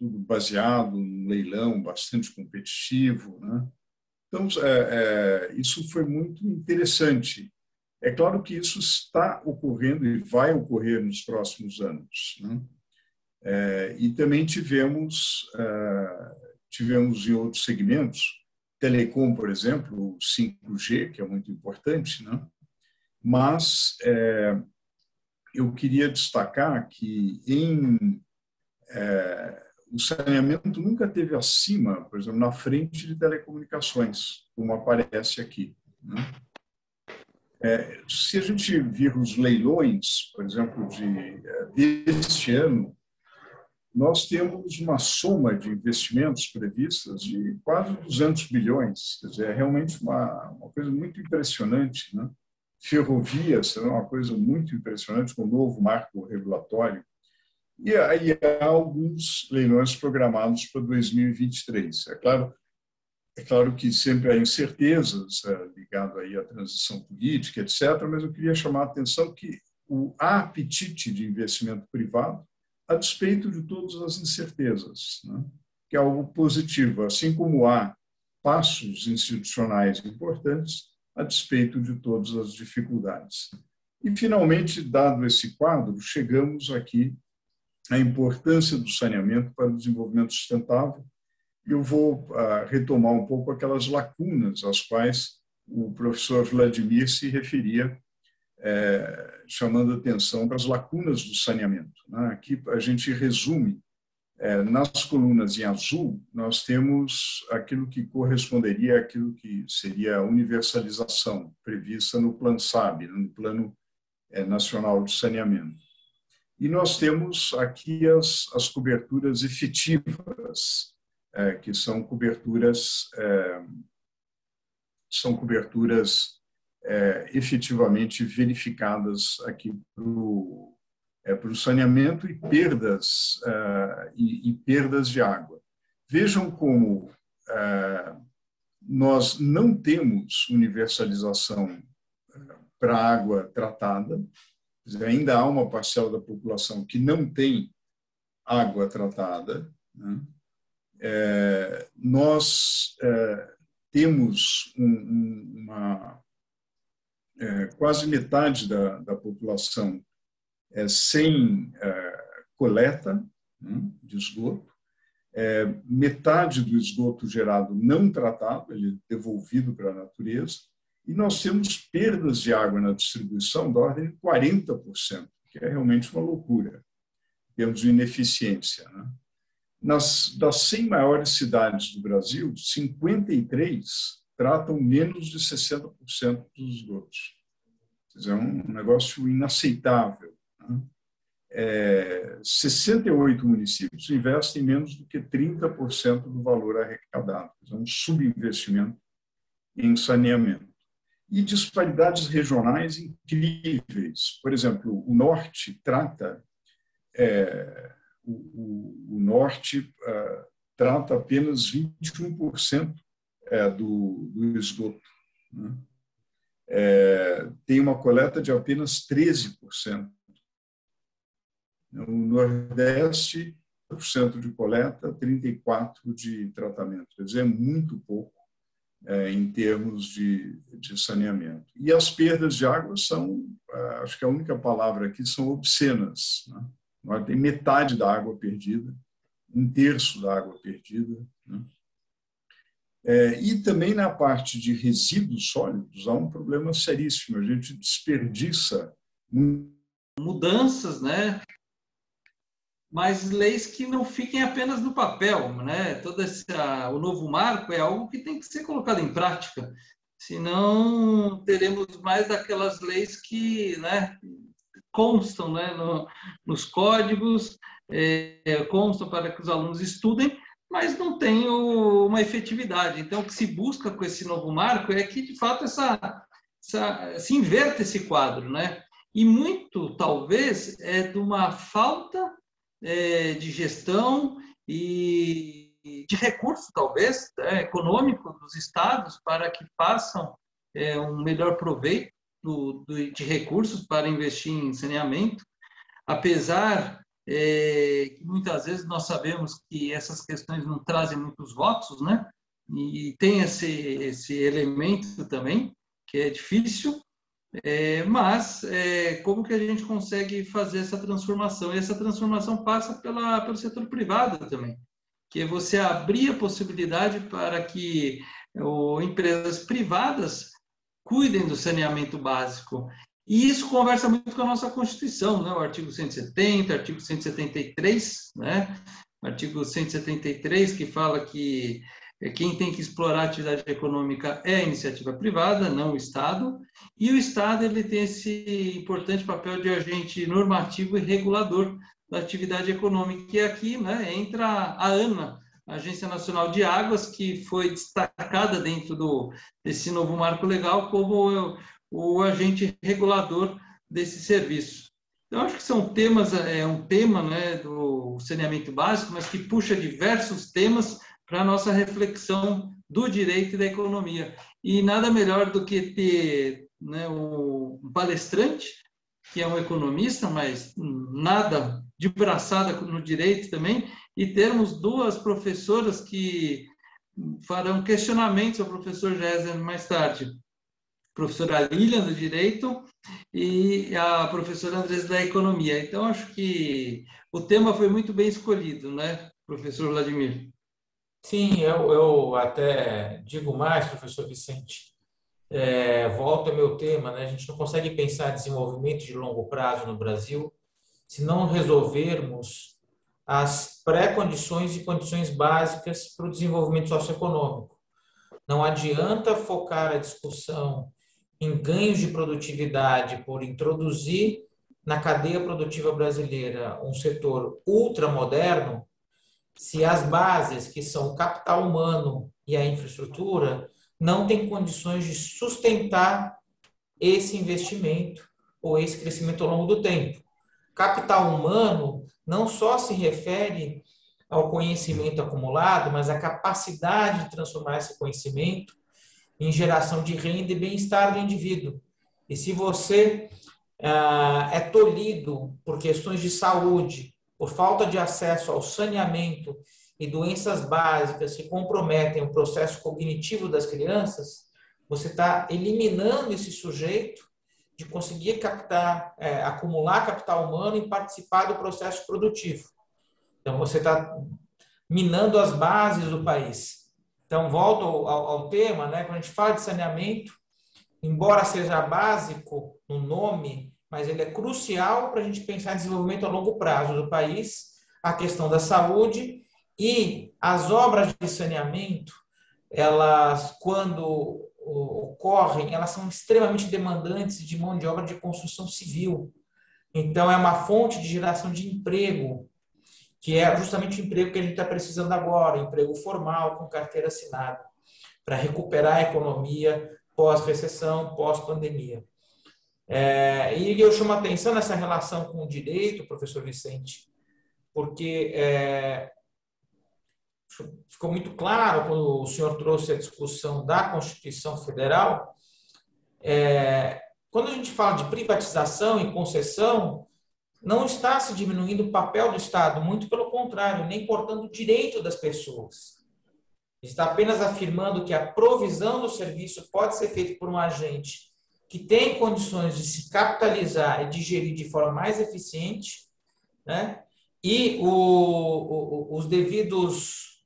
baseado num leilão bastante competitivo, né? Então, isso foi muito interessante. É claro que isso está ocorrendo e vai ocorrer nos próximos anos, né? E também tivemos em outros segmentos, telecom, por exemplo, o 5G, que é muito importante, né? Mas eu queria destacar que o saneamento nunca esteve acima, por exemplo, na frente de telecomunicações, como aparece aqui, né? Se a gente vir os leilões, por exemplo, deste ano, nós temos uma soma de investimentos previstas de quase 200 bilhões. Quer dizer, é realmente uma coisa muito impressionante, né? Ferrovias é uma coisa muito impressionante, com o novo marco regulatório. E aí há alguns leilões programados para 2023. É claro que sempre há incertezas ligadas aí à transição política, etc., mas eu queria chamar a atenção que há apetite de investimento privado a despeito de todas as incertezas, né? Que é algo positivo, assim como há passos institucionais importantes a despeito de todas as dificuldades. E, finalmente, dado esse quadro, chegamos aqui à importância do saneamento para o desenvolvimento sustentável. Eu vou retomar um pouco aquelas lacunas às quais o professor Vladimir se referia, chamando atenção para as lacunas do saneamento, né? Aqui a gente resume, nas colunas em azul, nós temos aquilo que corresponderia àquilo que seria a universalização prevista no Plano SAB, no Plano Nacional de Saneamento. E nós temos aqui as coberturas efetivas, que são coberturas efetivamente verificadas aqui para o saneamento e perdas de água. Vejam como nós não temos universalização para água tratada, quer dizer, ainda há uma parcela da população que não tem água tratada, né? Nós temos quase metade da população sem coleta, né, de esgoto, metade do esgoto gerado não tratado, ele é devolvido para a natureza, e nós temos perdas de água na distribuição da ordem de 40%, que é realmente uma loucura, temos de ineficiência, né? Das 100 maiores cidades do Brasil, 53 tratam menos de 60% dos esgotos. É um negócio inaceitável, né? 68 municípios investem menos do que 30% do valor arrecadado. É um subinvestimento em saneamento. E disparidades regionais incríveis. Por exemplo, o Norte trata... O Norte trata apenas 21% do esgoto, né? Tem uma coleta de apenas 13%. No Nordeste, 1% de coleta, 34% de tratamento. Quer dizer, é muito pouco em termos de saneamento. E as perdas de água são, acho que a única palavra aqui, são obscenas, né? Tem metade da água perdida, 1/3 da água perdida, né? E também na parte de resíduos sólidos há um problema seríssimo. A gente desperdiça mudanças, né? Mas leis que não fiquem apenas no papel, né? O novo marco é algo que tem que ser colocado em prática, senão teremos mais daquelas leis que, né, constam, né, nos códigos, constam para que os alunos estudem, mas não tem uma efetividade. Então, o que se busca com esse novo marco é que, de fato, se inverta esse quadro, né? E muito, talvez, é de uma falta de gestão e de recursos, talvez, econômico dos estados para que façam um melhor proveito de recursos para investir em saneamento, apesar que muitas vezes nós sabemos que essas questões não trazem muitos votos, né? E tem esse elemento também, que é difícil, mas como que a gente consegue fazer essa transformação? E essa transformação passa pelo setor privado também, que é você abrir a possibilidade para que empresas privadas cuidem do saneamento básico. E isso conversa muito com a nossa Constituição, né? O artigo 170, artigo 173, né? O artigo 173, que fala que quem tem que explorar a atividade econômica é a iniciativa privada, não o Estado, e o Estado ele tem esse importante papel de agente normativo e regulador da atividade econômica. E aqui, né, entra a ANA, a Agência Nacional de Águas, que foi destacada dentro desse novo marco legal como o agente regulador desse serviço. Então, acho que são temas, um tema, né, do saneamento básico, mas que puxa diversos temas para a nossa reflexão do direito e da economia. E nada melhor do que ter, né, um palestrante, que é um economista, mas nada de braçada no direito também, e termos duas professoras que farão questionamentos ao professor Gessner mais tarde. A professora Lilian, do Direito, e a professora Andrés, da Economia. Então, acho que o tema foi muito bem escolhido, né, professor Vladimir? Sim, eu até digo mais, professor Vicente, volto ao meu tema, né? A gente não consegue pensar em desenvolvimento de longo prazo no Brasil se não resolvermos as pré-condições e condições básicas para o desenvolvimento socioeconômico. Não adianta focar a discussão em ganhos de produtividade por introduzir na cadeia produtiva brasileira um setor ultramoderno, se as bases, que são o capital humano e a infraestrutura, não têm condições de sustentar esse investimento ou esse crescimento ao longo do tempo. Capital humano não só se refere ao conhecimento acumulado, mas à capacidade de transformar esse conhecimento em geração de renda e bem-estar do indivíduo. E se você é tolhido por questões de saúde, por falta de acesso ao saneamento e doenças básicas que comprometem o processo cognitivo das crianças, você está eliminando esse sujeito de conseguir acumular capital humano e participar do processo produtivo. Então, você está minando as bases do país. Então, volto ao tema, né? Quando a gente fala de saneamento, embora seja básico no nome, mas ele é crucial para a gente pensar em desenvolvimento a longo prazo do país, a questão da saúde e as obras de saneamento, elas, quando ocorrem, elas são extremamente demandantes de mão de obra de construção civil. Então, é uma fonte de geração de emprego, que é justamente o emprego que a gente está precisando agora, emprego formal, com carteira assinada, para recuperar a economia pós-recessão, pós-pandemia. E eu chamo a atenção nessa relação com o direito, professor Vicente, porque ficou muito claro quando o senhor trouxe a discussão da Constituição Federal, quando a gente fala de privatização e concessão, não está se diminuindo o papel do Estado, muito pelo contrário, nem cortando o direito das pessoas. Está apenas afirmando que a provisão do serviço pode ser feita por um agente que tem condições de se capitalizar e de gerir de forma mais eficiente, né? E os devidos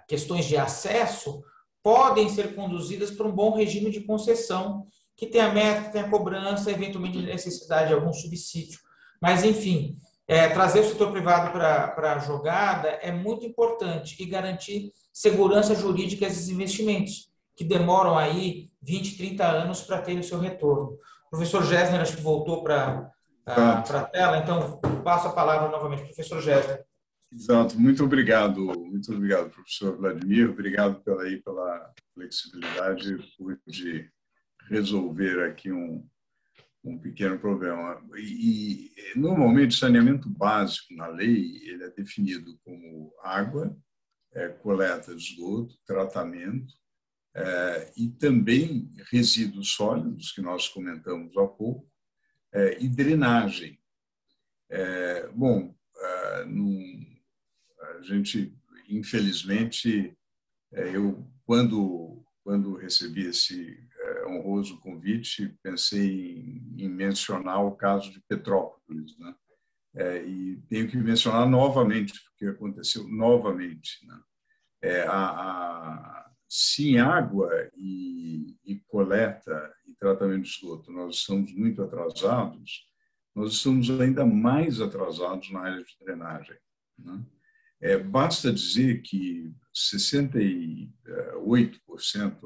questões de acesso podem ser conduzidas por um bom regime de concessão, que tem a meta, tem a cobrança, eventualmente necessidade de algum subsídio. Mas, enfim, trazer o setor privado para a jogada é muito importante e garantir segurança jurídica a esses investimentos, que demoram aí 20, 30 anos para terem o seu retorno. O professor Gessner, acho que voltou para a tela, então passo a palavra novamente. Professor Gessner. Exato, muito obrigado, professor Vladimir, obrigado pela flexibilidade de resolver aqui um pequeno problema. E normalmente saneamento básico na lei ele é definido como água, coleta de esgoto, tratamento e também resíduos sólidos que nós comentamos há pouco e drenagem. Bom, a gente, infelizmente, eu, quando recebi esse honroso convite, pensei em mencionar o caso de Petrópolis, né? E tenho que mencionar novamente, porque aconteceu novamente, né? Sem água e coleta e tratamento de esgoto, nós estamos muito atrasados, nós estamos ainda mais atrasados na área de drenagem, né? Basta dizer que 68%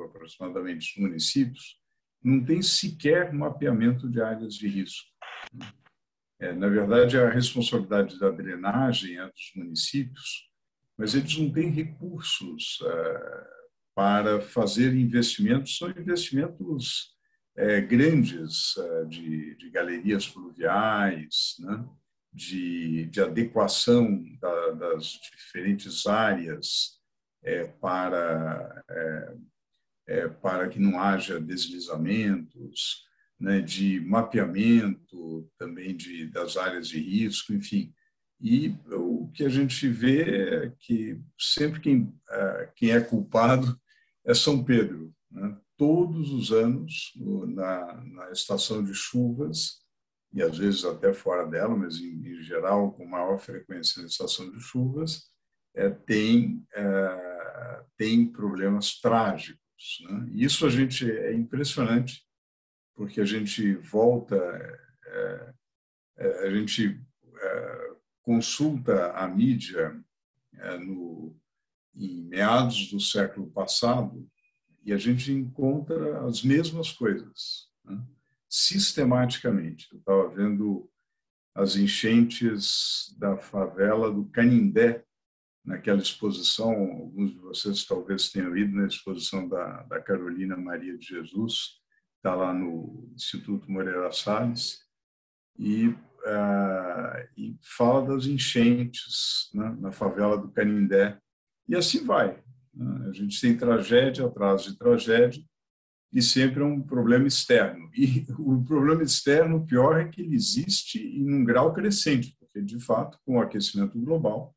aproximadamente dos municípios não tem sequer mapeamento de áreas de risco. Na verdade, a responsabilidade da drenagem é dos municípios, mas eles não têm recursos para fazer investimentos, são investimentos grandes de galerias pluviais, né? De adequação das diferentes áreas para que não haja deslizamentos, né, de mapeamento também das áreas de risco, enfim. E o que a gente vê é que sempre quem é culpado é São Pedro, né? Todos os anos, na estação de chuvas, e às vezes até fora dela, mas em geral com maior frequência na estação de chuvas, tem problemas trágicos, né? E isso é impressionante, porque a gente volta, a gente consulta a mídia em meados do século passado e a gente encontra as mesmas coisas, né? Sistematicamente. Eu estava vendo as enchentes da favela do Canindé, naquela exposição, alguns de vocês talvez tenham ido na exposição da Carolina Maria de Jesus, está lá no Instituto Moreira Salles, e fala das enchentes, né, na favela do Canindé, e assim vai, né? A gente tem tragédia atrás de tragédia, e sempre é um problema externo. E o problema externo, o pior é que ele existe em um grau crescente, porque, de fato, com o aquecimento global,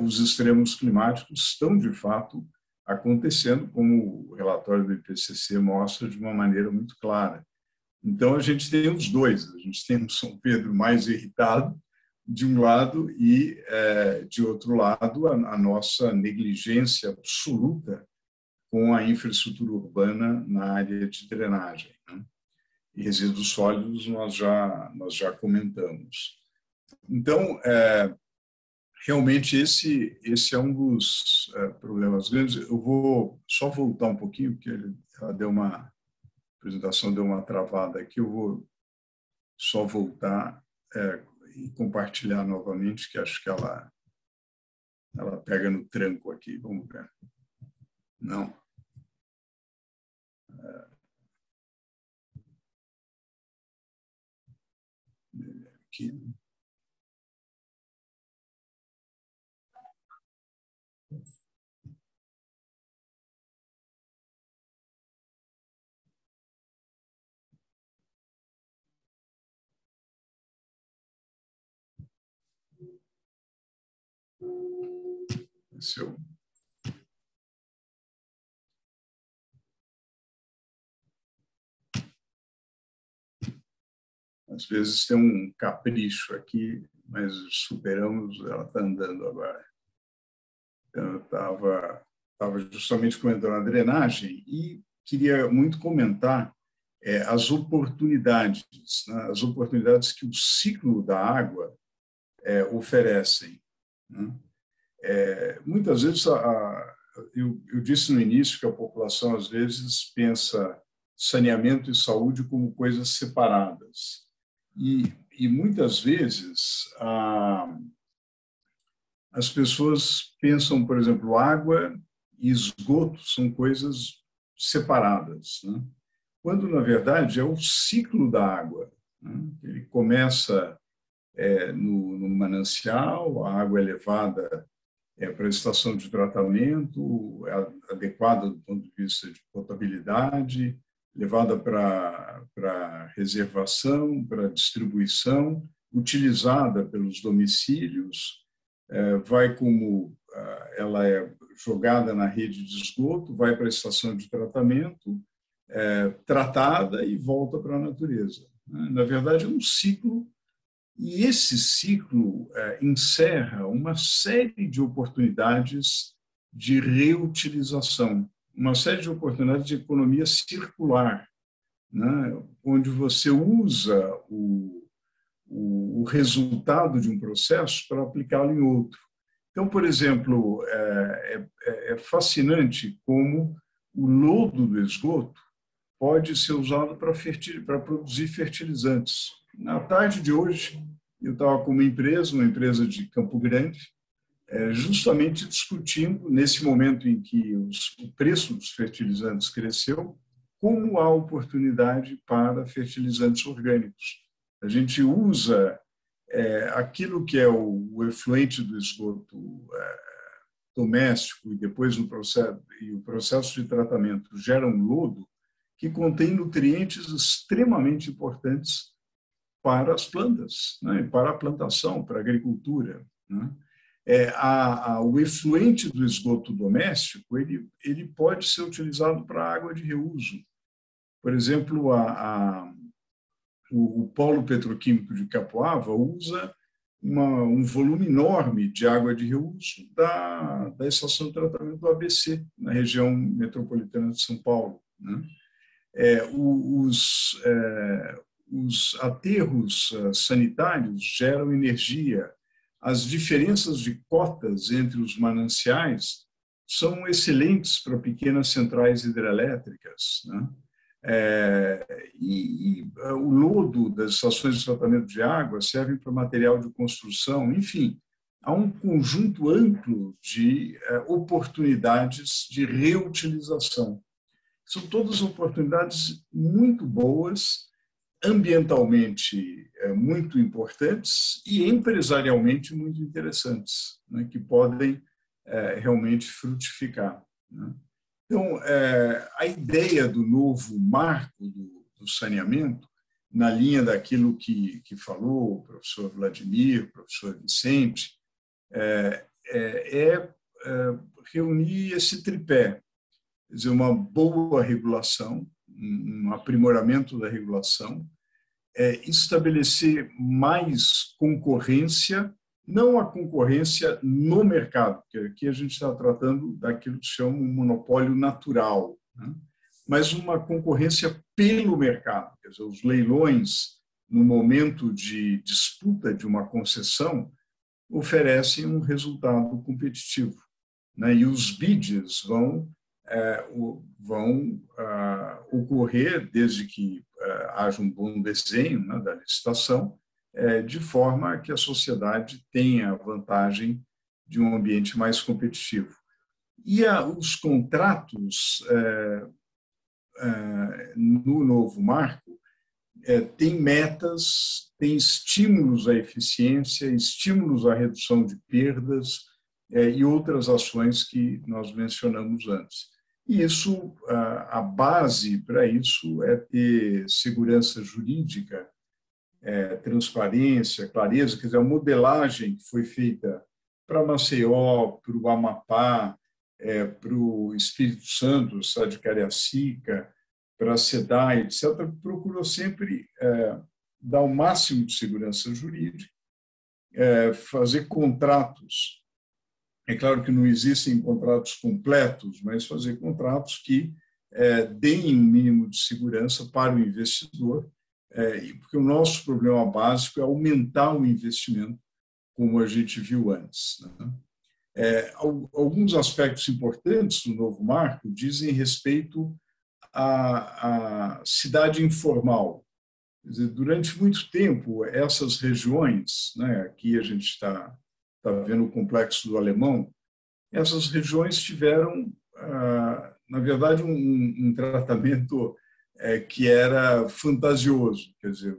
os extremos climáticos estão, de fato, acontecendo, como o relatório do IPCC mostra de uma maneira muito clara. Então, a gente tem os dois. A gente tem o São Pedro mais irritado, de um lado, e, de outro lado, a nossa negligência absoluta com a infraestrutura urbana na área de drenagem, né? E resíduos sólidos nós já comentamos. Então, realmente esse é um dos problemas grandes. Eu vou só voltar um pouquinho, porque a apresentação deu uma travada aqui. Eu vou só voltar e compartilhar novamente, que acho que ela pega no tranco aqui. Vamos ver. Não. Aqui. Seu. Às vezes tem um capricho aqui, mas superamos, ela está andando agora. Então, eu estava justamente comentando a drenagem e queria muito comentar as oportunidades, né? As oportunidades que o ciclo da água oferecem, né? Muitas vezes, eu disse no início que a população, às vezes, pensa saneamento e saúde como coisas separadas. E muitas vezes, as pessoas pensam, por exemplo, água e esgoto são coisas separadas, né? Quando, na verdade, é o ciclo da água, né? Ele começa no manancial, a água é levada para a estação de tratamento, adequada do ponto de vista de potabilidade, levada para reservação, para distribuição, utilizada pelos domicílios, vai como ela é jogada na rede de esgoto, vai para a estação de tratamento, tratada e volta para a natureza. Na verdade, é um ciclo, e esse ciclo encerra uma série de oportunidades de reutilização, uma série de oportunidades de economia circular, né? Onde você usa o resultado de um processo para aplicá-lo em outro. Então, por exemplo, é fascinante como o lodo do esgoto pode ser usado para produzir fertilizantes. Na tarde de hoje, eu estava com uma empresa de Campo Grande, justamente discutindo, nesse momento em que o preço dos fertilizantes cresceu, como há oportunidade para fertilizantes orgânicos. A gente usa aquilo que é o efluente do esgoto doméstico e depois o processo de tratamento gera um lodo que contém nutrientes extremamente importantes para as plantas, né? Para a plantação, para a agricultura, né? O efluente do esgoto doméstico ele pode ser utilizado para água de reuso. Por exemplo, o polo petroquímico de Capoava usa um volume enorme de água de reuso da estação de tratamento do ABC, na região metropolitana de São Paulo, né? Os aterros sanitários geram energia. As diferenças de cotas entre os mananciais são excelentes para pequenas centrais hidrelétricas, né? O lodo das estações de tratamento de água serve para material de construção, enfim, há um conjunto amplo de oportunidades de reutilização. São todas oportunidades muito boas, ambientalmente muito importantes e empresarialmente muito interessantes, né, que podem realmente frutificar, né? Então, a ideia do novo marco do saneamento, na linha daquilo que falou o professor Vladimir, o professor Vicente, reunir esse tripé, quer dizer, uma boa regulação, um aprimoramento da regulação, estabelecer mais concorrência, não a concorrência no mercado, porque aqui a gente está tratando daquilo que se chama um monopólio natural, né? Mas uma concorrência pelo mercado, quer dizer, os leilões, no momento de disputa de uma concessão, oferecem um resultado competitivo, né? E os bids vão ocorrer desde que haja um bom desenho, né, da licitação, de forma que a sociedade tenha a vantagem de um ambiente mais competitivo. E os contratos no novo marco têm metas, têm estímulos à eficiência, estímulos à redução de perdas e outras ações que nós mencionamos antes. E isso, a base para isso é ter segurança jurídica, transparência, clareza, quer dizer, a modelagem que foi feita para Maceió, para o Amapá, para o Espírito Santo, o estado de Cariacica, para a SEDAI, etc., procurou sempre dar o máximo de segurança jurídica, fazer contratos. É claro que não existem contratos completos, mas fazer contratos que deem um mínimo de segurança para o investidor, porque o nosso problema básico é aumentar o investimento, como a gente viu antes, né? Alguns aspectos importantes do novo marco dizem respeito à cidade informal. Quer dizer, durante muito tempo, essas regiões, né, aqui a gente está vendo o Complexo do Alemão, essas regiões tiveram, na verdade, um tratamento que era fantasioso. Quer dizer,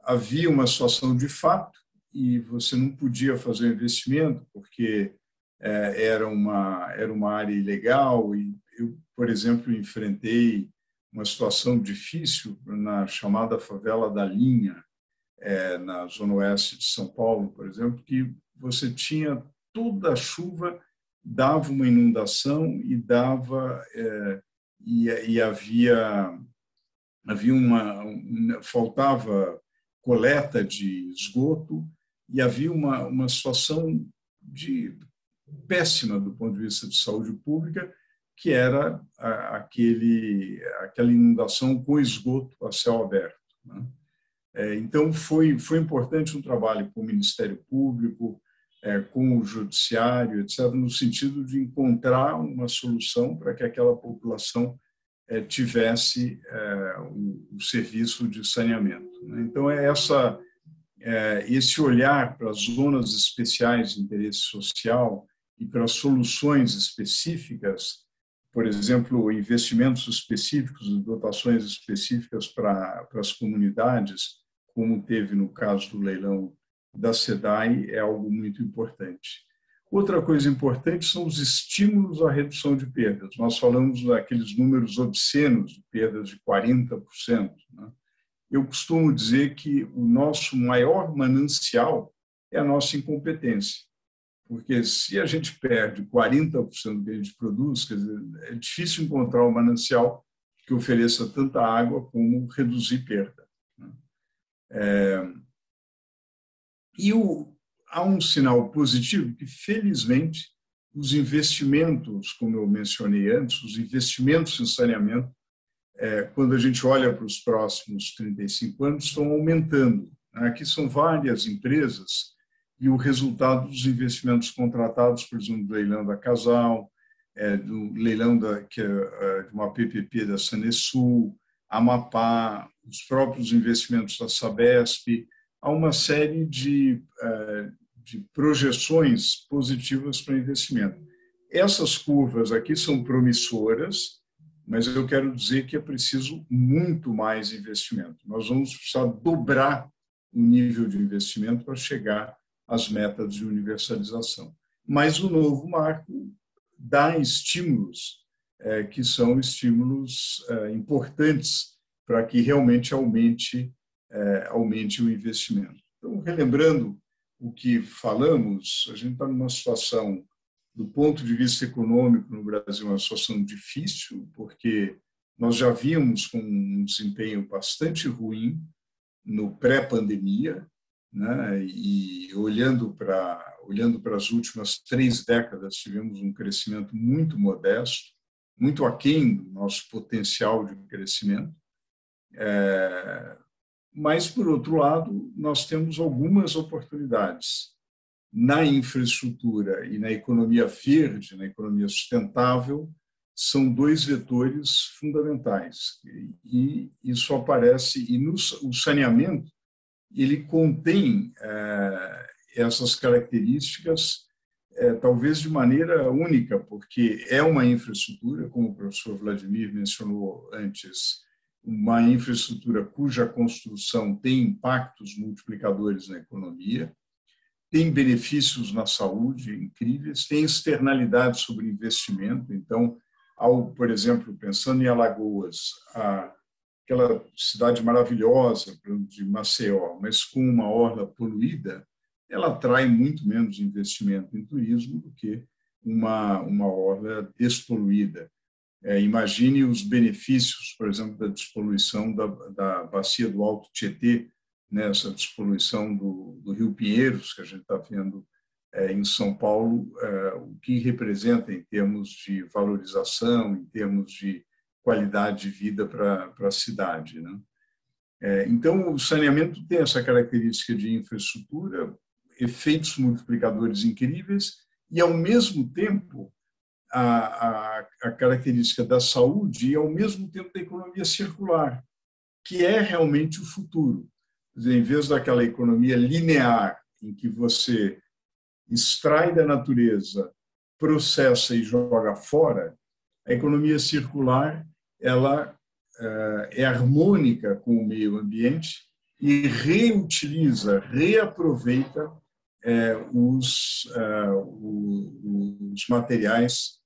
havia uma situação de fato e você não podia fazer um investimento porque era uma área ilegal. E eu, por exemplo, enfrentei uma situação difícil na chamada favela da Linha, na zona oeste de São Paulo, por exemplo, que você tinha toda a chuva, dava uma inundação e faltava coleta de esgoto e havia uma situação péssima do ponto de vista de saúde pública, que era aquela inundação com esgoto a céu aberto, né? Então, foi importante um trabalho com o Ministério Público, com o Judiciário, etc., no sentido de encontrar uma solução para que aquela população tivesse o serviço de saneamento, né? Então, esse olhar para as zonas especiais de interesse social e para soluções específicas, por exemplo, investimentos específicos, dotações específicas para as comunidades, como teve no caso do leilão da SEDAI, é algo muito importante. Outra coisa importante são os estímulos à redução de perdas. Nós falamos daqueles números obscenos de perdas de 40%, né? Eu costumo dizer que o nosso maior manancial é a nossa incompetência. Porque se a gente perde 40% do que a gente produz, quer dizer, é difícil encontrar um manancial que ofereça tanta água como reduzir perda, né? Há um sinal positivo que, felizmente, os investimentos, como eu mencionei antes, os investimentos em saneamento, quando a gente olha para os próximos 35 anos, estão aumentando. Aqui são várias empresas e o resultado dos investimentos contratados, por exemplo, do leilão da Casal, do leilão de uma PPP da Sanesul, Amapá, os próprios investimentos da Sabesp, há uma série de projeções positivas para investimento. Essas curvas aqui são promissoras, mas eu quero dizer que é preciso muito mais investimento. Nós vamos precisar dobrar o nível de investimento para chegar às metas de universalização. Mas o novo marco dá estímulos que são estímulos importantes para que realmente aumente o investimento. Então, relembrando o que falamos, a gente está numa situação, do ponto de vista econômico no Brasil, uma situação difícil, porque nós já vimos com um desempenho bastante ruim no pré-pandemia, né? E olhando para as últimas 3 décadas, tivemos um crescimento muito modesto, muito aquém do nosso potencial de crescimento. Mas, por outro lado, nós temos algumas oportunidades. Na infraestrutura e na economia verde, na economia sustentável, são 2 vetores fundamentais. E isso aparece, e o saneamento, ele contém essas características, talvez de maneira única, porque é uma infraestrutura, como o professor Vladimir mencionou antes, uma infraestrutura cuja construção tem impactos multiplicadores na economia, tem benefícios na saúde incríveis, tem externalidades sobre investimento. Então, por exemplo, pensando em Alagoas, aquela cidade maravilhosa de Maceió, mas com uma orla poluída, ela atrai muito menos investimento em turismo do que uma orla despoluída. Imagine os benefícios, por exemplo, da despoluição da bacia do Alto Tietê, nessa despoluição do Rio Pinheiros, que a gente está vendo em São Paulo, o que representa em termos de valorização, em termos de qualidade de vida para a cidade, né? Então, o saneamento tem essa característica de infraestrutura, efeitos multiplicadores incríveis e, ao mesmo tempo, a característica da saúde e, ao mesmo tempo, da economia circular, que é realmente o futuro. Quer dizer, em vez daquela economia linear, em que você extrai da natureza, processa e joga fora, a economia circular ela é harmônica com o meio ambiente e reutiliza, reaproveita os materiais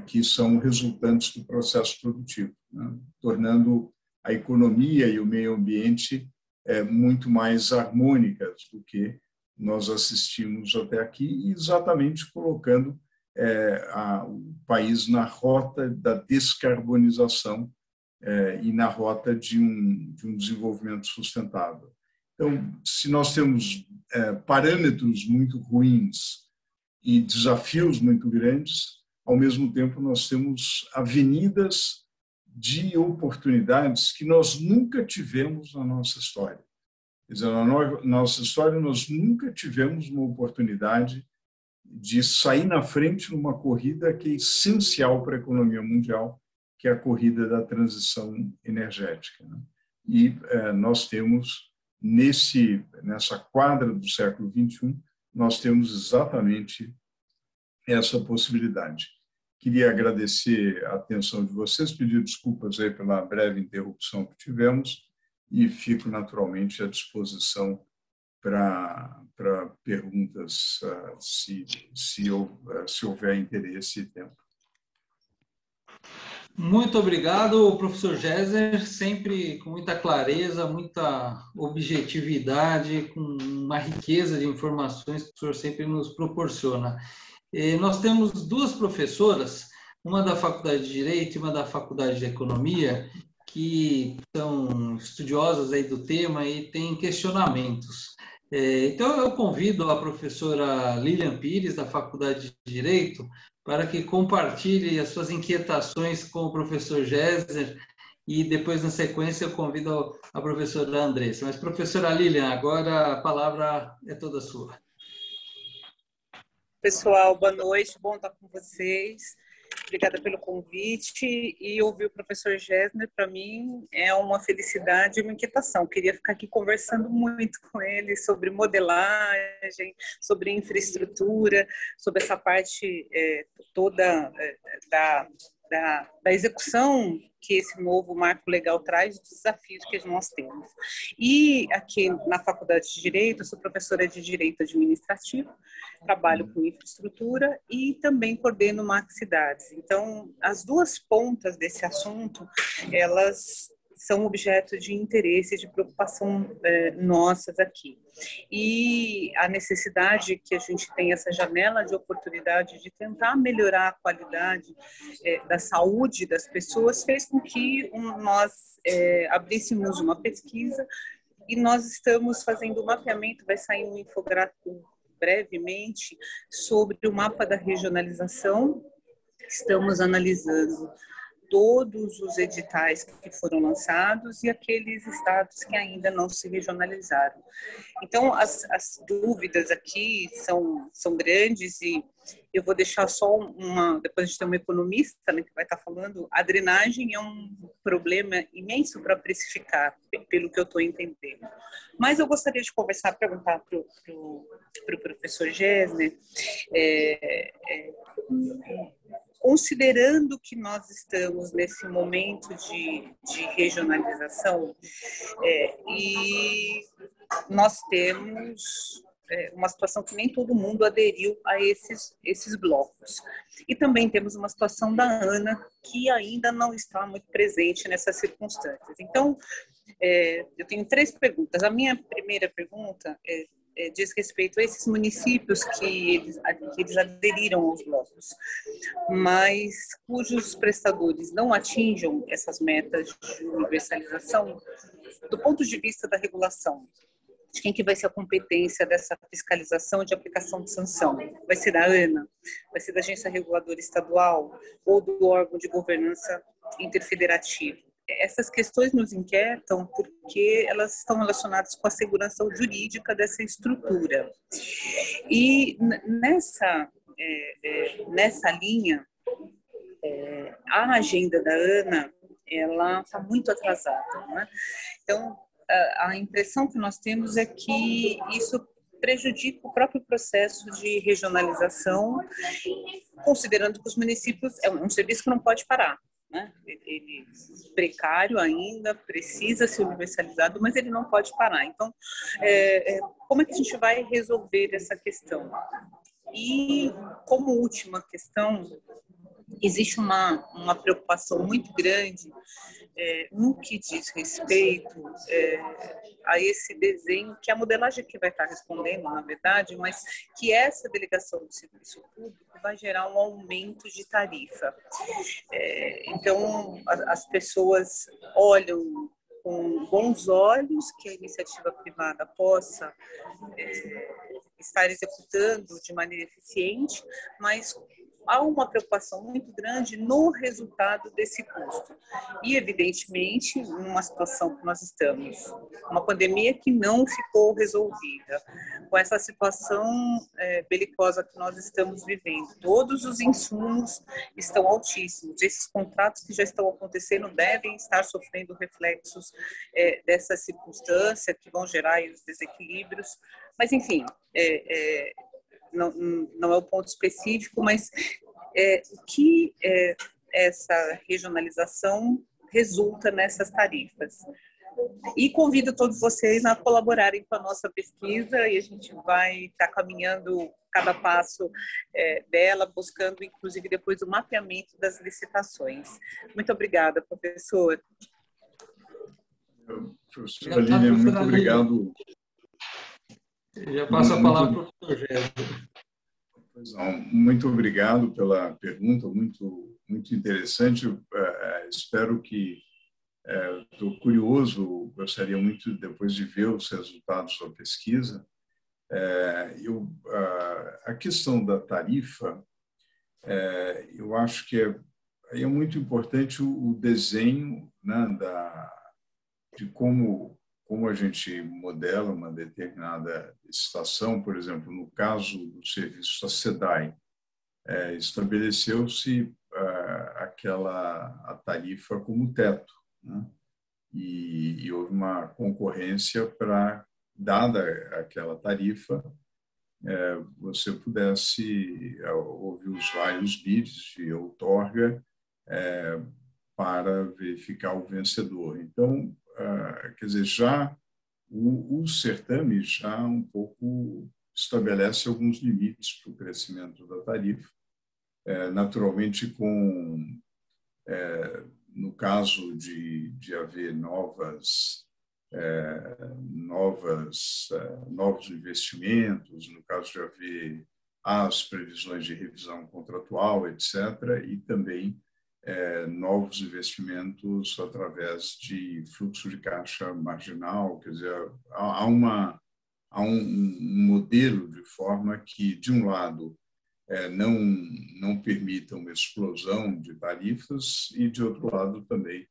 que são resultantes do processo produtivo, né? Tornando a economia e o meio ambiente muito mais harmônicas do que nós assistimos até aqui, exatamente colocando o país na rota da descarbonização e na rota de um desenvolvimento sustentável. Então, se nós temos parâmetros muito ruins e desafios muito grandes, ao mesmo tempo nós temos avenidas de oportunidades que nós nunca tivemos na nossa história. Quer dizer, na nossa história nós nunca tivemos uma oportunidade de sair na frente numa corrida que é essencial para a economia mundial, que é a corrida da transição energética, né? E nós temos, nessa quadra do século XXI, nós temos exatamente essa possibilidade. Queria agradecer a atenção de vocês, pedir desculpas aí pela breve interrupção que tivemos e fico naturalmente à disposição para perguntas, se houver interesse e tempo. Muito obrigado, professor Gessner, sempre com muita clareza, muita objetividade, com uma riqueza de informações que o senhor sempre nos proporciona. Nós temos duas professoras, uma da Faculdade de Direito e uma da Faculdade de Economia, que são estudiosas aí do tema e têm questionamentos. Então, eu convido a professora Lilian Pires, da Faculdade de Direito, para que compartilhe as suas inquietações com o professor Gessner e depois, na sequência, eu convido a professora Andressa. Mas, professora Lilian, agora a palavra é toda sua. Pessoal, boa noite, bom estar com vocês. Obrigada pelo convite, e ouvir o professor Gessner, para mim, é uma felicidade e uma inquietação. Queria ficar aqui conversando muito com ele sobre modelagem, sobre infraestrutura, sobre essa parte toda da execução que esse novo marco legal traz, dos desafios que nós temos. E aqui na Faculdade de Direito, eu sou professora de Direito Administrativo, trabalho com infraestrutura e também coordeno Maxcidades. Então, as duas pontas desse assunto, elas são objeto de interesse e de preocupação nossas aqui. E a necessidade que a gente tem essa janela de oportunidade de tentar melhorar a qualidade da saúde das pessoas fez com que nós abríssemos uma pesquisa e nós estamos fazendo um mapeamento, vai sair um infográfico brevemente sobre o mapa da regionalização. Estamos analisando todos os editais que foram lançados e aqueles estados que ainda não se regionalizaram. Então, as dúvidas aqui são grandes e eu vou deixar só depois a gente tem uma economista, né, que vai estar falando, a drenagem é um problema imenso para precificar, pelo que eu estou entendendo. Mas eu gostaria de perguntar para o professor Gessner, considerando que nós estamos nesse momento de regionalização e nós temos uma situação que nem todo mundo aderiu a esses blocos. E também temos uma situação da ANA que ainda não está muito presente nessas circunstâncias. Então, eu tenho 3 perguntas. A minha primeira pergunta diz respeito a esses municípios que eles aderiram aos blocos, mas cujos prestadores não atinjam essas metas de universalização. Do ponto de vista da regulação, de quem que vai ser a competência dessa fiscalização de aplicação de sanção? Vai ser da ANA? Vai ser da Agência Reguladora Estadual ou do órgão de governança interfederativo? Essas questões nos inquietam porque elas estão relacionadas com a segurança jurídica dessa estrutura. E nessa linha, a agenda da ANA ela está muito atrasada, né? Então, a impressão que nós temos é que isso prejudica o próprio processo de regionalização, considerando que os municípios é um serviço que não pode parar, né? Ele precário ainda, precisa ser universalizado, mas ele não pode parar. Então, como é que a gente vai resolver essa questão? E, como última questão, existe uma preocupação muito grande no que diz respeito a esse desenho, que a modelagem aqui vai estar respondendo, na verdade, mas que essa delegação do serviço público vai gerar um aumento de tarifa. Então, as pessoas olham com bons olhos que a iniciativa privada possa estar executando de maneira eficiente, mas há uma preocupação muito grande no resultado desse custo. E, evidentemente, numa situação que nós estamos, uma pandemia que não ficou resolvida, com essa situação belicosa que nós estamos vivendo, todos os insumos estão altíssimos. Esses contratos que já estão acontecendo devem estar sofrendo reflexos dessa circunstância, que vão gerar os desequilíbrios. Mas, enfim, não é o ponto específico, mas o que essa regionalização resulta nessas tarifas. E convido todos vocês a colaborarem com a nossa pesquisa, e a gente vai estar caminhando cada passo dela, buscando, inclusive, depois o mapeamento das licitações. Muito obrigada, professor. Professora Lília, muito obrigado. Já passo a palavra para o professor Gésner. Muito obrigado pela pergunta, muito interessante. Espero que estou curioso, gostaria muito depois de ver os resultados da pesquisa. A questão da tarifa, eu acho que é muito importante o desenho, né, de como a gente modela uma determinada estação. Por exemplo, no caso do serviço da SEDAI, estabeleceu-se a tarifa como teto, né? E houve uma concorrência para, dada aquela tarifa, você pudesse, houve os vários bids de outorga para verificar o vencedor. Então, quer dizer, já o certame já um pouco estabelece alguns limites para o crescimento da tarifa. Naturalmente, no caso de haver novos investimentos, no caso de haver as previsões de revisão contratual, etc., e também novos investimentos através de fluxo de caixa marginal. Quer dizer, há um modelo de forma que, de um lado, não permita uma explosão de tarifas e, de outro lado, também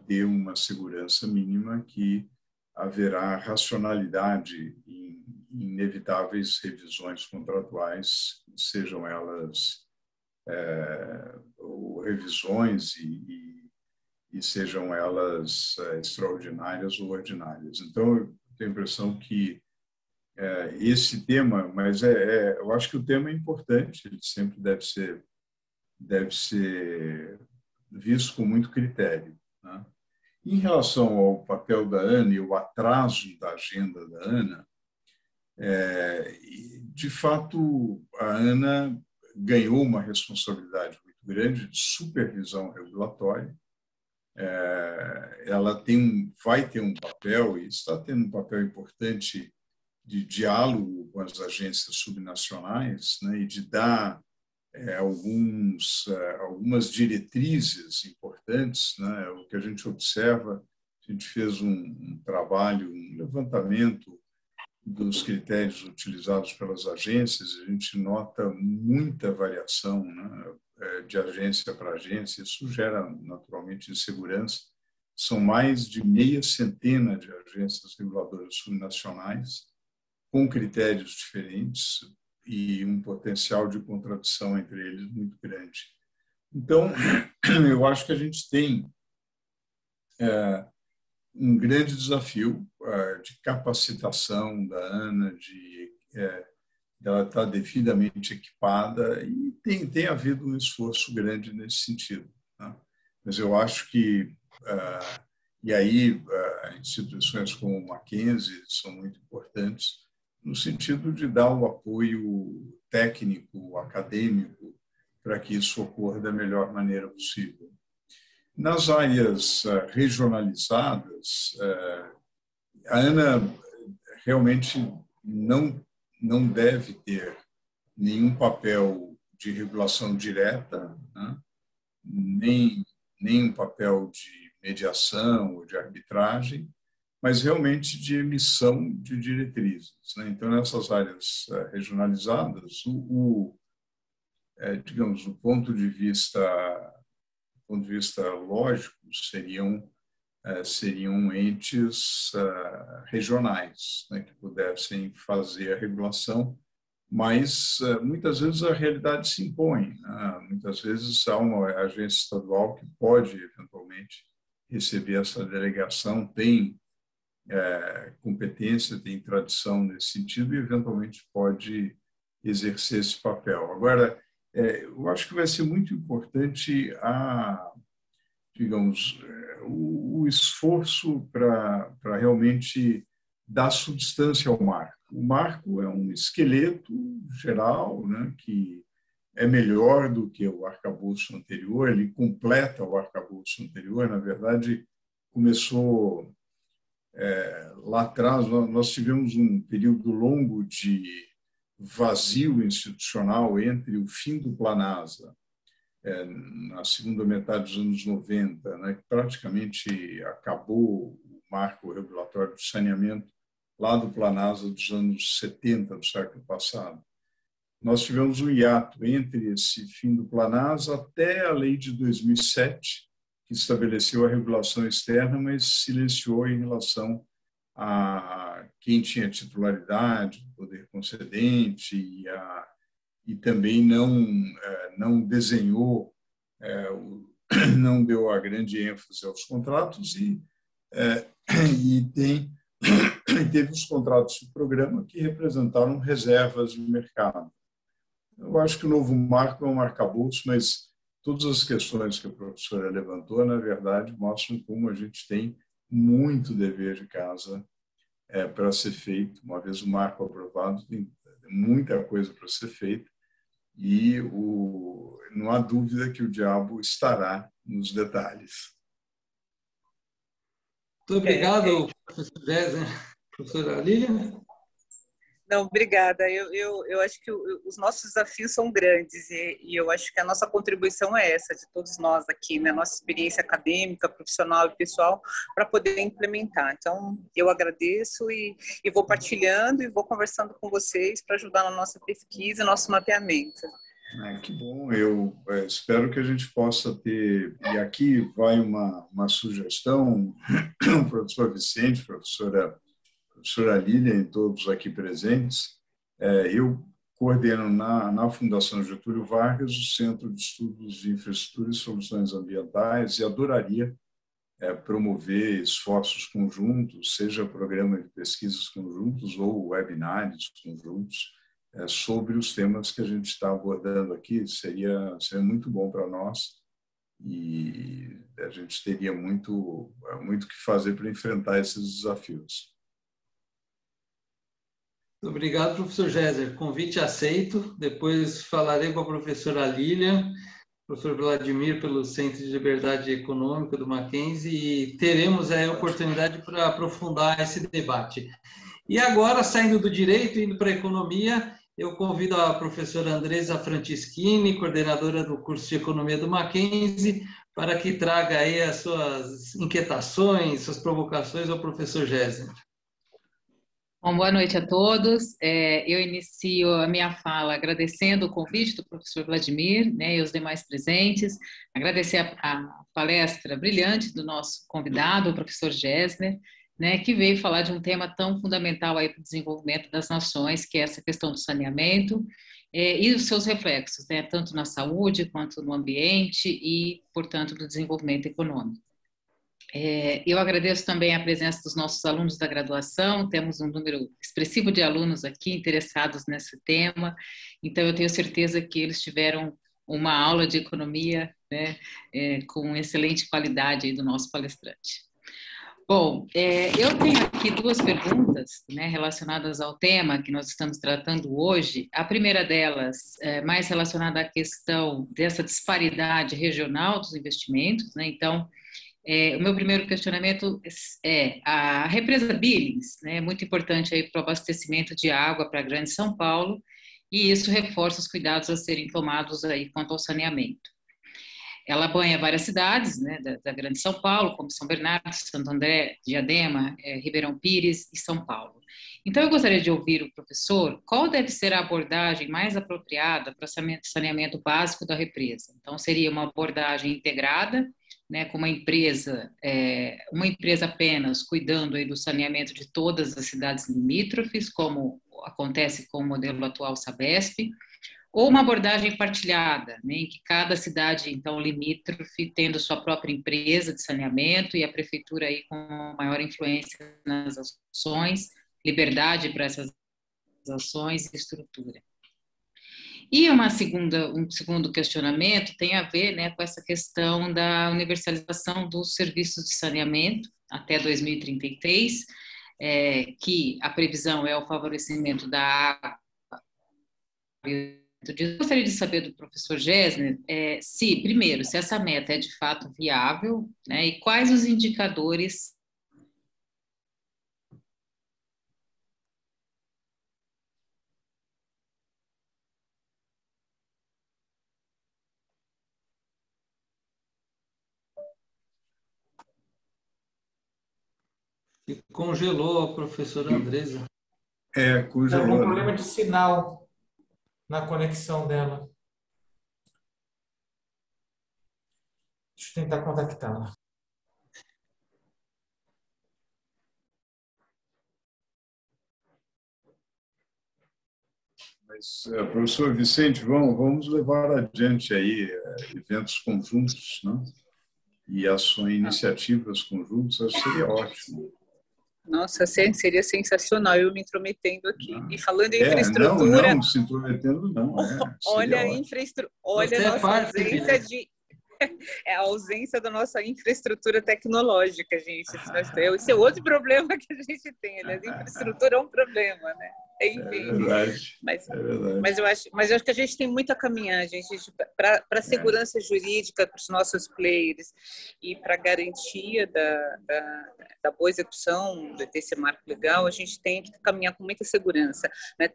dê uma segurança mínima que haverá racionalidade em inevitáveis revisões contratuais, sejam elas ou revisões e sejam elas extraordinárias ou ordinárias. Então, eu tenho a impressão que esse tema, mas eu acho que o tema é importante, ele sempre deve ser visto com muito critério, né? Em relação ao papel da ANA e o atraso da agenda da ANA, de fato, a ANA ganhou uma responsabilidade muito grande de supervisão regulatória. Ela vai ter um papel, e está tendo um papel importante diálogo com as agências subnacionais, né, e de dar algumas diretrizes importantes, né? O que a gente observa, a gente fez um trabalho, um levantamento dos critérios utilizados pelas agências, a gente nota muita variação, né, de agência para agência, isso gera naturalmente insegurança. São mais de meia centena de agências reguladoras subnacionais, com critérios diferentes e um potencial de contradição entre eles muito grande. Então, eu acho que a gente tem um grande desafio de capacitação da ANA, ela estar devidamente equipada, e tem havido um esforço grande nesse sentido, né? Mas eu acho que, e aí instituições como o Mackenzie são muito importantes, no sentido de dar o apoio técnico, acadêmico, para que isso ocorra da melhor maneira possível. Nas áreas regionalizadas, a ANA realmente não deve ter nenhum papel de regulação direta, né? nem um papel de mediação ou de arbitragem, mas realmente de emissão de diretrizes, né? Então, nessas áreas regionalizadas, digamos, do ponto de vista lógico, seriam entes regionais, né, que pudessem fazer a regulação, mas muitas vezes a realidade se impõe, né? Muitas vezes há uma agência estadual que pode, eventualmente, receber essa delegação, tem competência, tem tradição nesse sentido e, eventualmente, pode exercer esse papel. Agora, eu acho que vai ser muito importante digamos, o esforço para realmente dar substância ao marco. O marco é um esqueleto geral, né, que é melhor do que o arcabouço anterior, ele completa o arcabouço anterior. Na verdade, começou lá atrás, nós tivemos um período longo de vazio institucional entre o fim do Planasa, na segunda metade dos anos 90, né, que praticamente acabou o marco regulatório do saneamento lá do Planasa dos anos 70 do século passado. Nós tivemos um hiato entre esse fim do Planasa até a lei de 2007, que estabeleceu a regulação externa, mas silenciou em relação a quem tinha titularidade do poder concedente e também não desenhou, não deu a grande ênfase aos contratos e teve os contratos de programa que representaram reservas de mercado. Eu acho que o novo marco é um arcabouço, mas todas as questões que a professora levantou, na verdade, mostram como a gente tem muito dever de casa para ser feito. Uma vez o marco aprovado, tem muita coisa para ser feita e não há dúvida que o diabo estará nos detalhes. Muito obrigado, professor Gésner. Professora Lília? Não, obrigada. Eu acho que os nossos desafios são grandes e eu acho que a nossa contribuição é essa, de todos nós aqui, né? Nossa experiência acadêmica, profissional e pessoal, para poder implementar. Então, eu agradeço e vou partilhando e vou conversando com vocês para ajudar na nossa pesquisa, nosso mapeamento. Que bom, eu espero que a gente possa ter, e aqui vai uma sugestão, professor Vicente, professora Lília e todos aqui presentes. Eu coordeno na Fundação Getúlio Vargas o Centro de Estudos de Infraestrutura e Soluções Ambientais e adoraria promover esforços conjuntos, seja programa de pesquisas conjuntos ou webinários conjuntos, sobre os temas que a gente está abordando aqui. Seria muito bom para nós e a gente teria muito que fazer para enfrentar esses desafios. Obrigado, professor Gésner. Convite aceito. Depois falarei com a professora Lília, professor Vladimir, pelo Centro de Liberdade Econômica do Mackenzie, e teremos a oportunidade para aprofundar esse debate. E agora, saindo do direito, indo para a economia, eu convido a professora Andresa Franceschini, coordenadora do curso de Economia do Mackenzie, para que traga aí as suas inquietações, suas provocações ao professor Gessner. Bom, boa noite a todos. Eu inicio a minha fala agradecendo o convite do professor Vladimir, né, e os demais presentes, agradecer a palestra brilhante do nosso convidado, o professor Gessner, né, que veio falar de um tema tão fundamental aí para o desenvolvimento das nações, que é essa questão do saneamento e os seus reflexos, né, tanto na saúde quanto no ambiente e, portanto, do desenvolvimento econômico. Eu agradeço também a presença dos nossos alunos da graduação, temos um número expressivo de alunos aqui interessados nesse tema, então eu tenho certeza que eles tiveram uma aula de economia, né, com excelente qualidade aí do nosso palestrante. Bom, eu tenho aqui duas perguntas, né, relacionadas ao tema que nós estamos tratando hoje. A primeira delas é mais relacionada à questão dessa disparidade regional dos investimentos, né, então o meu primeiro questionamento é a represa Billings, né, é muito importante aí para o abastecimento de água para a Grande São Paulo, e isso reforça os cuidados a serem tomados aí quanto ao saneamento. Ela banha várias cidades, né, da Grande São Paulo, como São Bernardo, Santo André, Diadema, Ribeirão Pires e São Paulo. Então, eu gostaria de ouvir o professor qual deve ser a abordagem mais apropriada para o saneamento básico da represa. Então, seria uma abordagem integrada, né, com uma empresa apenas cuidando aí do saneamento de todas as cidades limítrofes, como acontece com o modelo atual Sabesp, ou uma abordagem partilhada, né, em que cada cidade, então, limítrofe, tendo sua própria empresa de saneamento e a prefeitura aí com maior influência nas ações, liberdade para essas ações e estrutura. E um segundo questionamento tem a ver, né, com essa questão da universalização dos serviços de saneamento até 2033, que a previsão é o favorecimento da água. Eu gostaria de saber do professor Gessner primeiro, se essa meta é de fato viável, né, e quais os indicadores E congelou a professora Andresa. Congelou. Tem um problema de sinal na conexão dela. Deixa eu tentar contactá-la. Mas, professor Vicente, vamos levar adiante aí eventos conjuntos, né? E ações, iniciativas conjuntas, acho que seria ótimo. Nossa, seria sensacional eu me intrometendo aqui. E falando em infraestrutura... Não, se intrometendo não. Olha a infraestrutura, olha a nossa ausência de... É a ausência da nossa infraestrutura tecnológica, gente. Esse é outro problema que a gente tem. Aliás, a infraestrutura é um problema, né? Enfim. É verdade. Mas eu acho que a gente tem muito a caminhar, gente, para a segurança jurídica para os nossos players e para a garantia da boa execução desse marco legal, a gente tem que caminhar com muita segurança, né?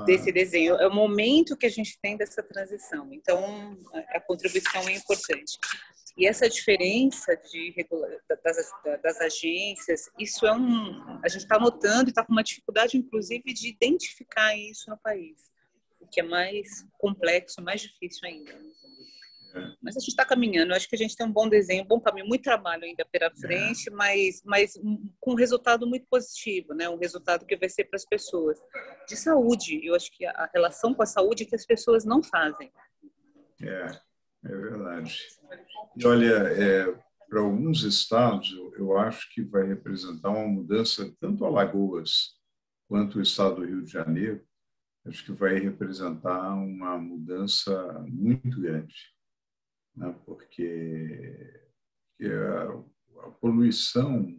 Desse desenho. É o momento que a gente tem dessa transição. Então, a contribuição é importante. E essa diferença das agências, isso a gente está notando e está com uma dificuldade, inclusive, de identificar isso no país, o que é mais complexo, mais difícil ainda. Mas a gente está caminhando. Eu acho que a gente tem um bom desenho, um bom caminho, muito trabalho ainda pela frente, mas com um resultado muito positivo, né? Um resultado que vai ser para as pessoas. De saúde, eu acho que a relação com a saúde é que as pessoas não fazem. É verdade. E olha, para alguns estados, eu acho que vai representar uma mudança, tanto Alagoas quanto o estado do Rio de Janeiro, acho que vai representar uma mudança muito grande, né? Porque a poluição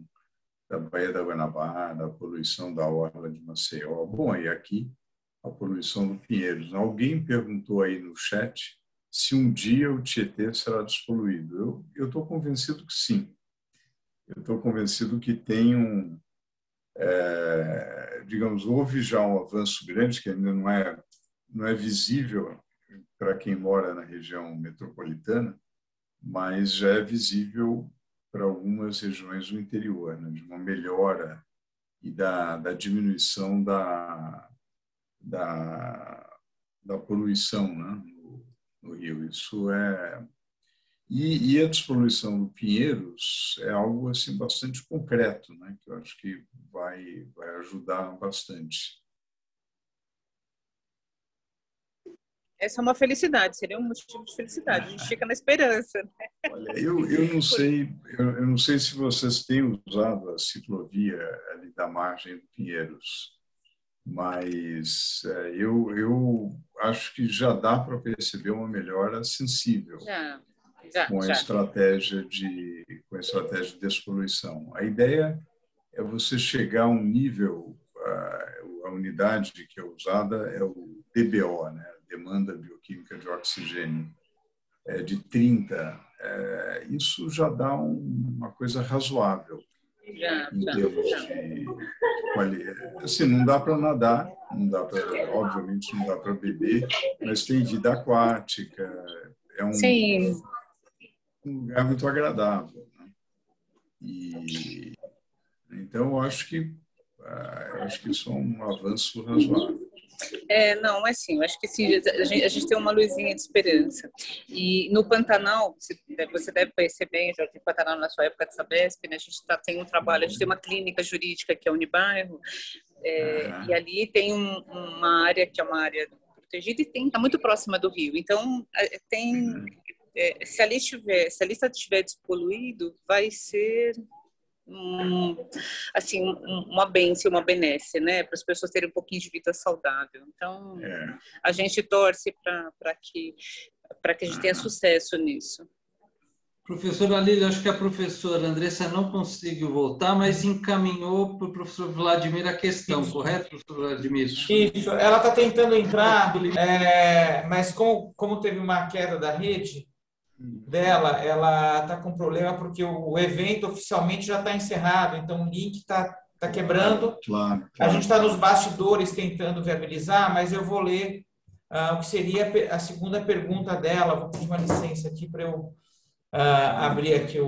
da Baía da Guanabara, a poluição da Orla de Maceió, bom, e aqui a poluição do Pinheiros. Alguém perguntou aí no chat se um dia o Tietê será despoluído. Eu estou convencido que sim. Eu estou convencido que tem digamos, houve já um avanço grande, que ainda não é visível para quem mora na região metropolitana, mas já é visível para algumas regiões do interior, né, de uma melhora e da diminuição da poluição, né, no rio. Isso é... E a despoluição do Pinheiros é algo assim bastante concreto, né, que eu acho que vai ajudar bastante. Essa é uma felicidade, seria um motivo de felicidade. A gente fica na esperança, né? Olha, eu não sei se vocês têm usado a ciclovia ali da margem do Pinheiros, mas eu acho que já dá para perceber uma melhora sensível com a estratégia de despoluição. A ideia é você chegar a um nível, a unidade que é usada é o DBO, né? Demanda bioquímica de oxigênio, de 30. Isso já dá uma coisa razoável em termos de qualidade. Assim, não dá para nadar, obviamente não dá para beber, mas tem vida aquática, é um lugar muito agradável, né? E então eu acho que isso é um avanço razoável. Não, assim, eu acho que sim, a gente tem uma luzinha de esperança. E no Pantanal, você deve conhecer bem, já tem Pantanal na sua época de Sabesp, né? A gente tem um trabalho, a gente tem uma clínica jurídica que é a Unibairro, e ali tem uma área que é uma área protegida e está muito próxima do rio. Então, se ali estiver despoluído, vai ser uma bênção, uma benesse, né, para as pessoas terem um pouquinho de vida saudável. Então, a gente torce para que a gente tenha sucesso nisso. Professora Lília, acho que a professora Andressa não conseguiu voltar, mas encaminhou para o professor Vladimir a questão, correto, professor Vladimir? Isso, ela está tentando entrar, mas como teve uma queda da rede dela, ela está com problema porque o evento oficialmente já está encerrado, então o link está quebrando. Claro. A gente está nos bastidores tentando viabilizar, mas eu vou ler o que seria a segunda pergunta dela. Vou pedir uma licença aqui para eu abrir aqui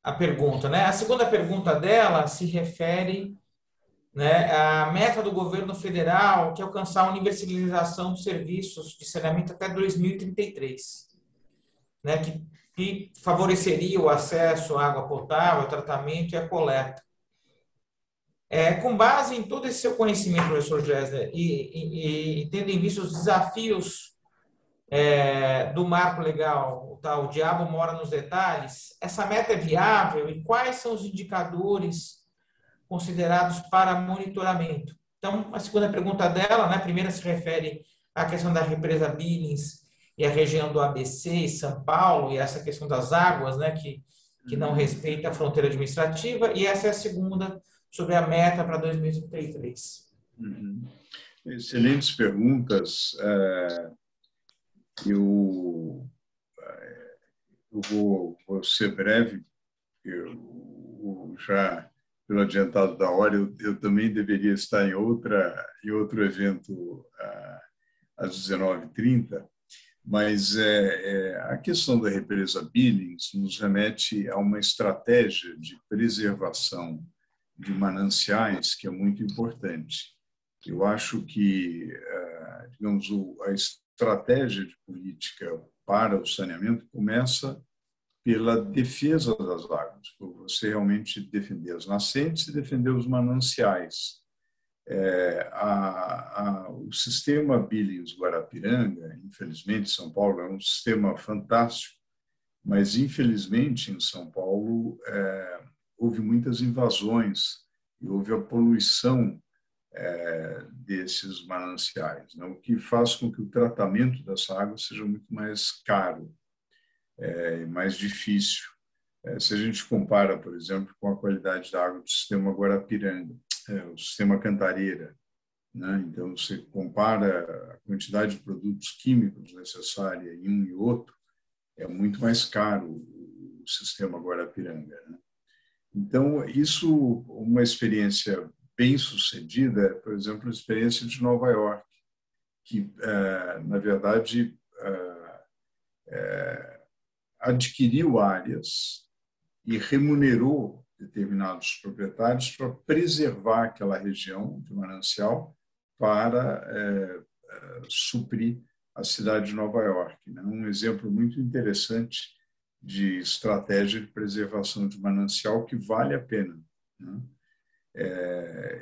a pergunta, né? A segunda pergunta dela se refere, né, à meta do governo federal, que é alcançar a universalização dos serviços de saneamento até 2033, né, que favoreceria o acesso à água potável, ao tratamento e à coleta. Com base em todo esse seu conhecimento, professor Gessner, e tendo em vista os desafios do marco legal, o diabo mora nos detalhes, essa meta é viável e quais são os indicadores considerados para monitoramento? Então, a segunda pergunta dela, né, a primeira se refere à questão da represa Billings e a região do ABC e São Paulo, e essa questão das águas, né, que não respeita a fronteira administrativa, e essa é a segunda, sobre a meta para 2033. Excelentes perguntas. Eu vou ser breve, eu já, pelo adiantado da hora, eu também deveria estar em outro evento às 19h30, mas a questão da represa Billings nos remete a uma estratégia de preservação de mananciais que é muito importante. Eu acho que, digamos, a estratégia de política para o saneamento começa pela defesa das águas, por você realmente defender as nascentes e defender os mananciais. O sistema Billings-Guarapiranga, infelizmente, São Paulo é um sistema fantástico, mas, infelizmente, em São Paulo, houve muitas invasões e houve a poluição desses mananciais, né? O que faz com que o tratamento dessa água seja muito mais caro, mais difícil. Se a gente compara, por exemplo, com a qualidade da água do sistema Guarapiranga, o sistema Cantareira, né? Então, você compara a quantidade de produtos químicos necessária em um e outro, é muito mais caro o sistema Guarapiranga, né? Então, isso, uma experiência bem sucedida, por exemplo, a experiência de Nova York, que, na verdade, adquiriu áreas e remunerou determinados proprietários para preservar aquela região de manancial para suprir a cidade de Nova York, né? Um exemplo muito interessante de estratégia de preservação de manancial que vale a pena, né?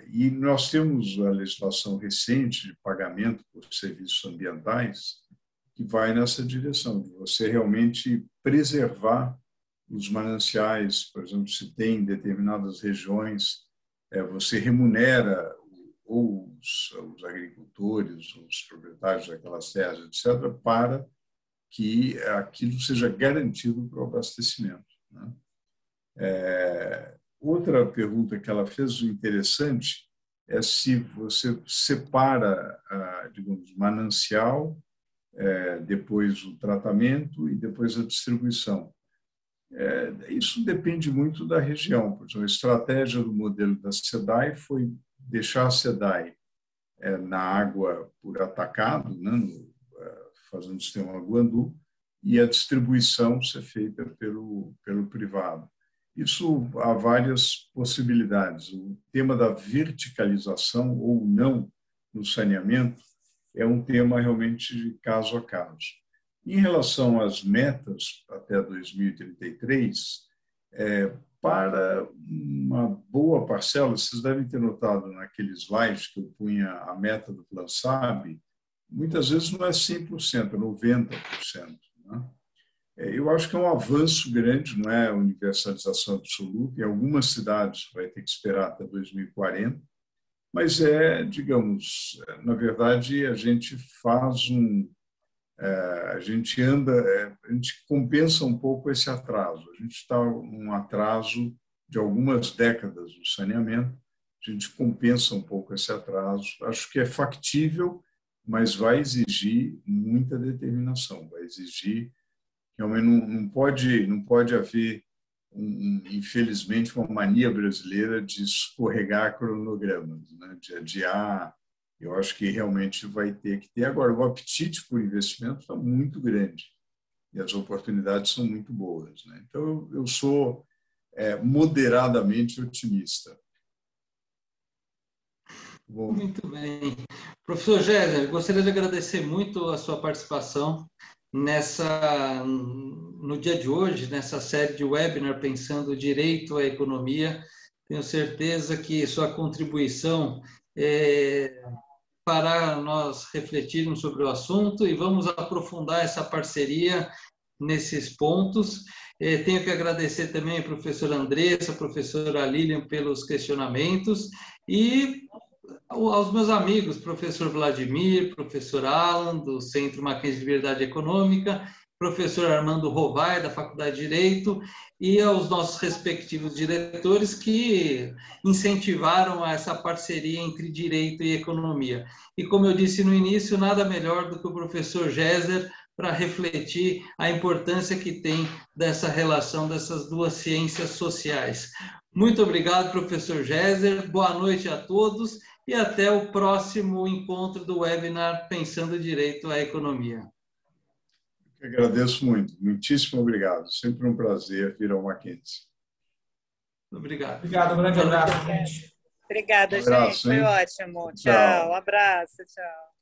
E nós temos a legislação recente de pagamento por serviços ambientais que vai nessa direção, de você realmente preservar os mananciais. Por exemplo, se tem determinadas regiões, você remunera ou os agricultores, os proprietários daquelas terras, etc., para que aquilo seja garantido para o abastecimento, né? Outra pergunta que ela fez, interessante, é se você separa, digamos, manancial, depois o tratamento e depois a distribuição. Isso depende muito da região. Por exemplo, a estratégia do modelo da SEDAI foi deixar a SEDAI na água por atacado, né, fazendo o sistema Guandu, e a distribuição ser feita pelo privado. Isso há várias possibilidades. O tema da verticalização ou não no saneamento é um tema realmente de caso a caso. Em relação às metas até 2033, para uma boa parcela, vocês devem ter notado naqueles slides que eu punha a meta do Plan SAB, muitas vezes não é 100%, é 90%. Né? Eu acho que é um avanço grande, não é universalização absoluta. Em algumas cidades vai ter que esperar até 2040, mas digamos, na verdade, a gente faz a gente a gente compensa um pouco esse atraso. A gente está num atraso de algumas décadas do saneamento, a gente compensa um pouco esse atraso. Acho que é factível, mas vai exigir muita determinação, vai exigir, realmente não pode haver, infelizmente, uma mania brasileira de escorregar cronogramas, né? De adiar. Eu acho que realmente vai ter que ter. Agora, o apetite por investimento está muito grande e as oportunidades são muito boas, né? Então, eu sou moderadamente otimista. Bom. Muito bem. Professor Géser, gostaria de agradecer muito a sua participação no dia de hoje, nessa série de webinar Pensando o Direito à Economia. Tenho certeza que sua contribuição para nós refletirmos sobre o assunto e vamos aprofundar essa parceria nesses pontos. Tenho que agradecer também a professora Andressa, a professora Lilian pelos questionamentos e aos meus amigos, professor Vladimir, professor Alan, do Centro Mackenzie de Liberdade Econômica, professor Armando Rovai, da Faculdade de Direito, e aos nossos respectivos diretores que incentivaram essa parceria entre direito e economia. E, como eu disse no início, nada melhor do que o professor Géser para refletir a importância que tem dessa relação dessas duas ciências sociais. Muito obrigado, professor Géser. Boa noite a todos e até o próximo encontro do webinar Pensando Direito à Economia. Eu agradeço muito. Muitíssimo obrigado. Sempre um prazer vir ao Mackenzie. Obrigado. Obrigado. Um grande abraço, gente. Obrigada, abraço, gente. Foi ótimo. Tchau. Um abraço. Tchau.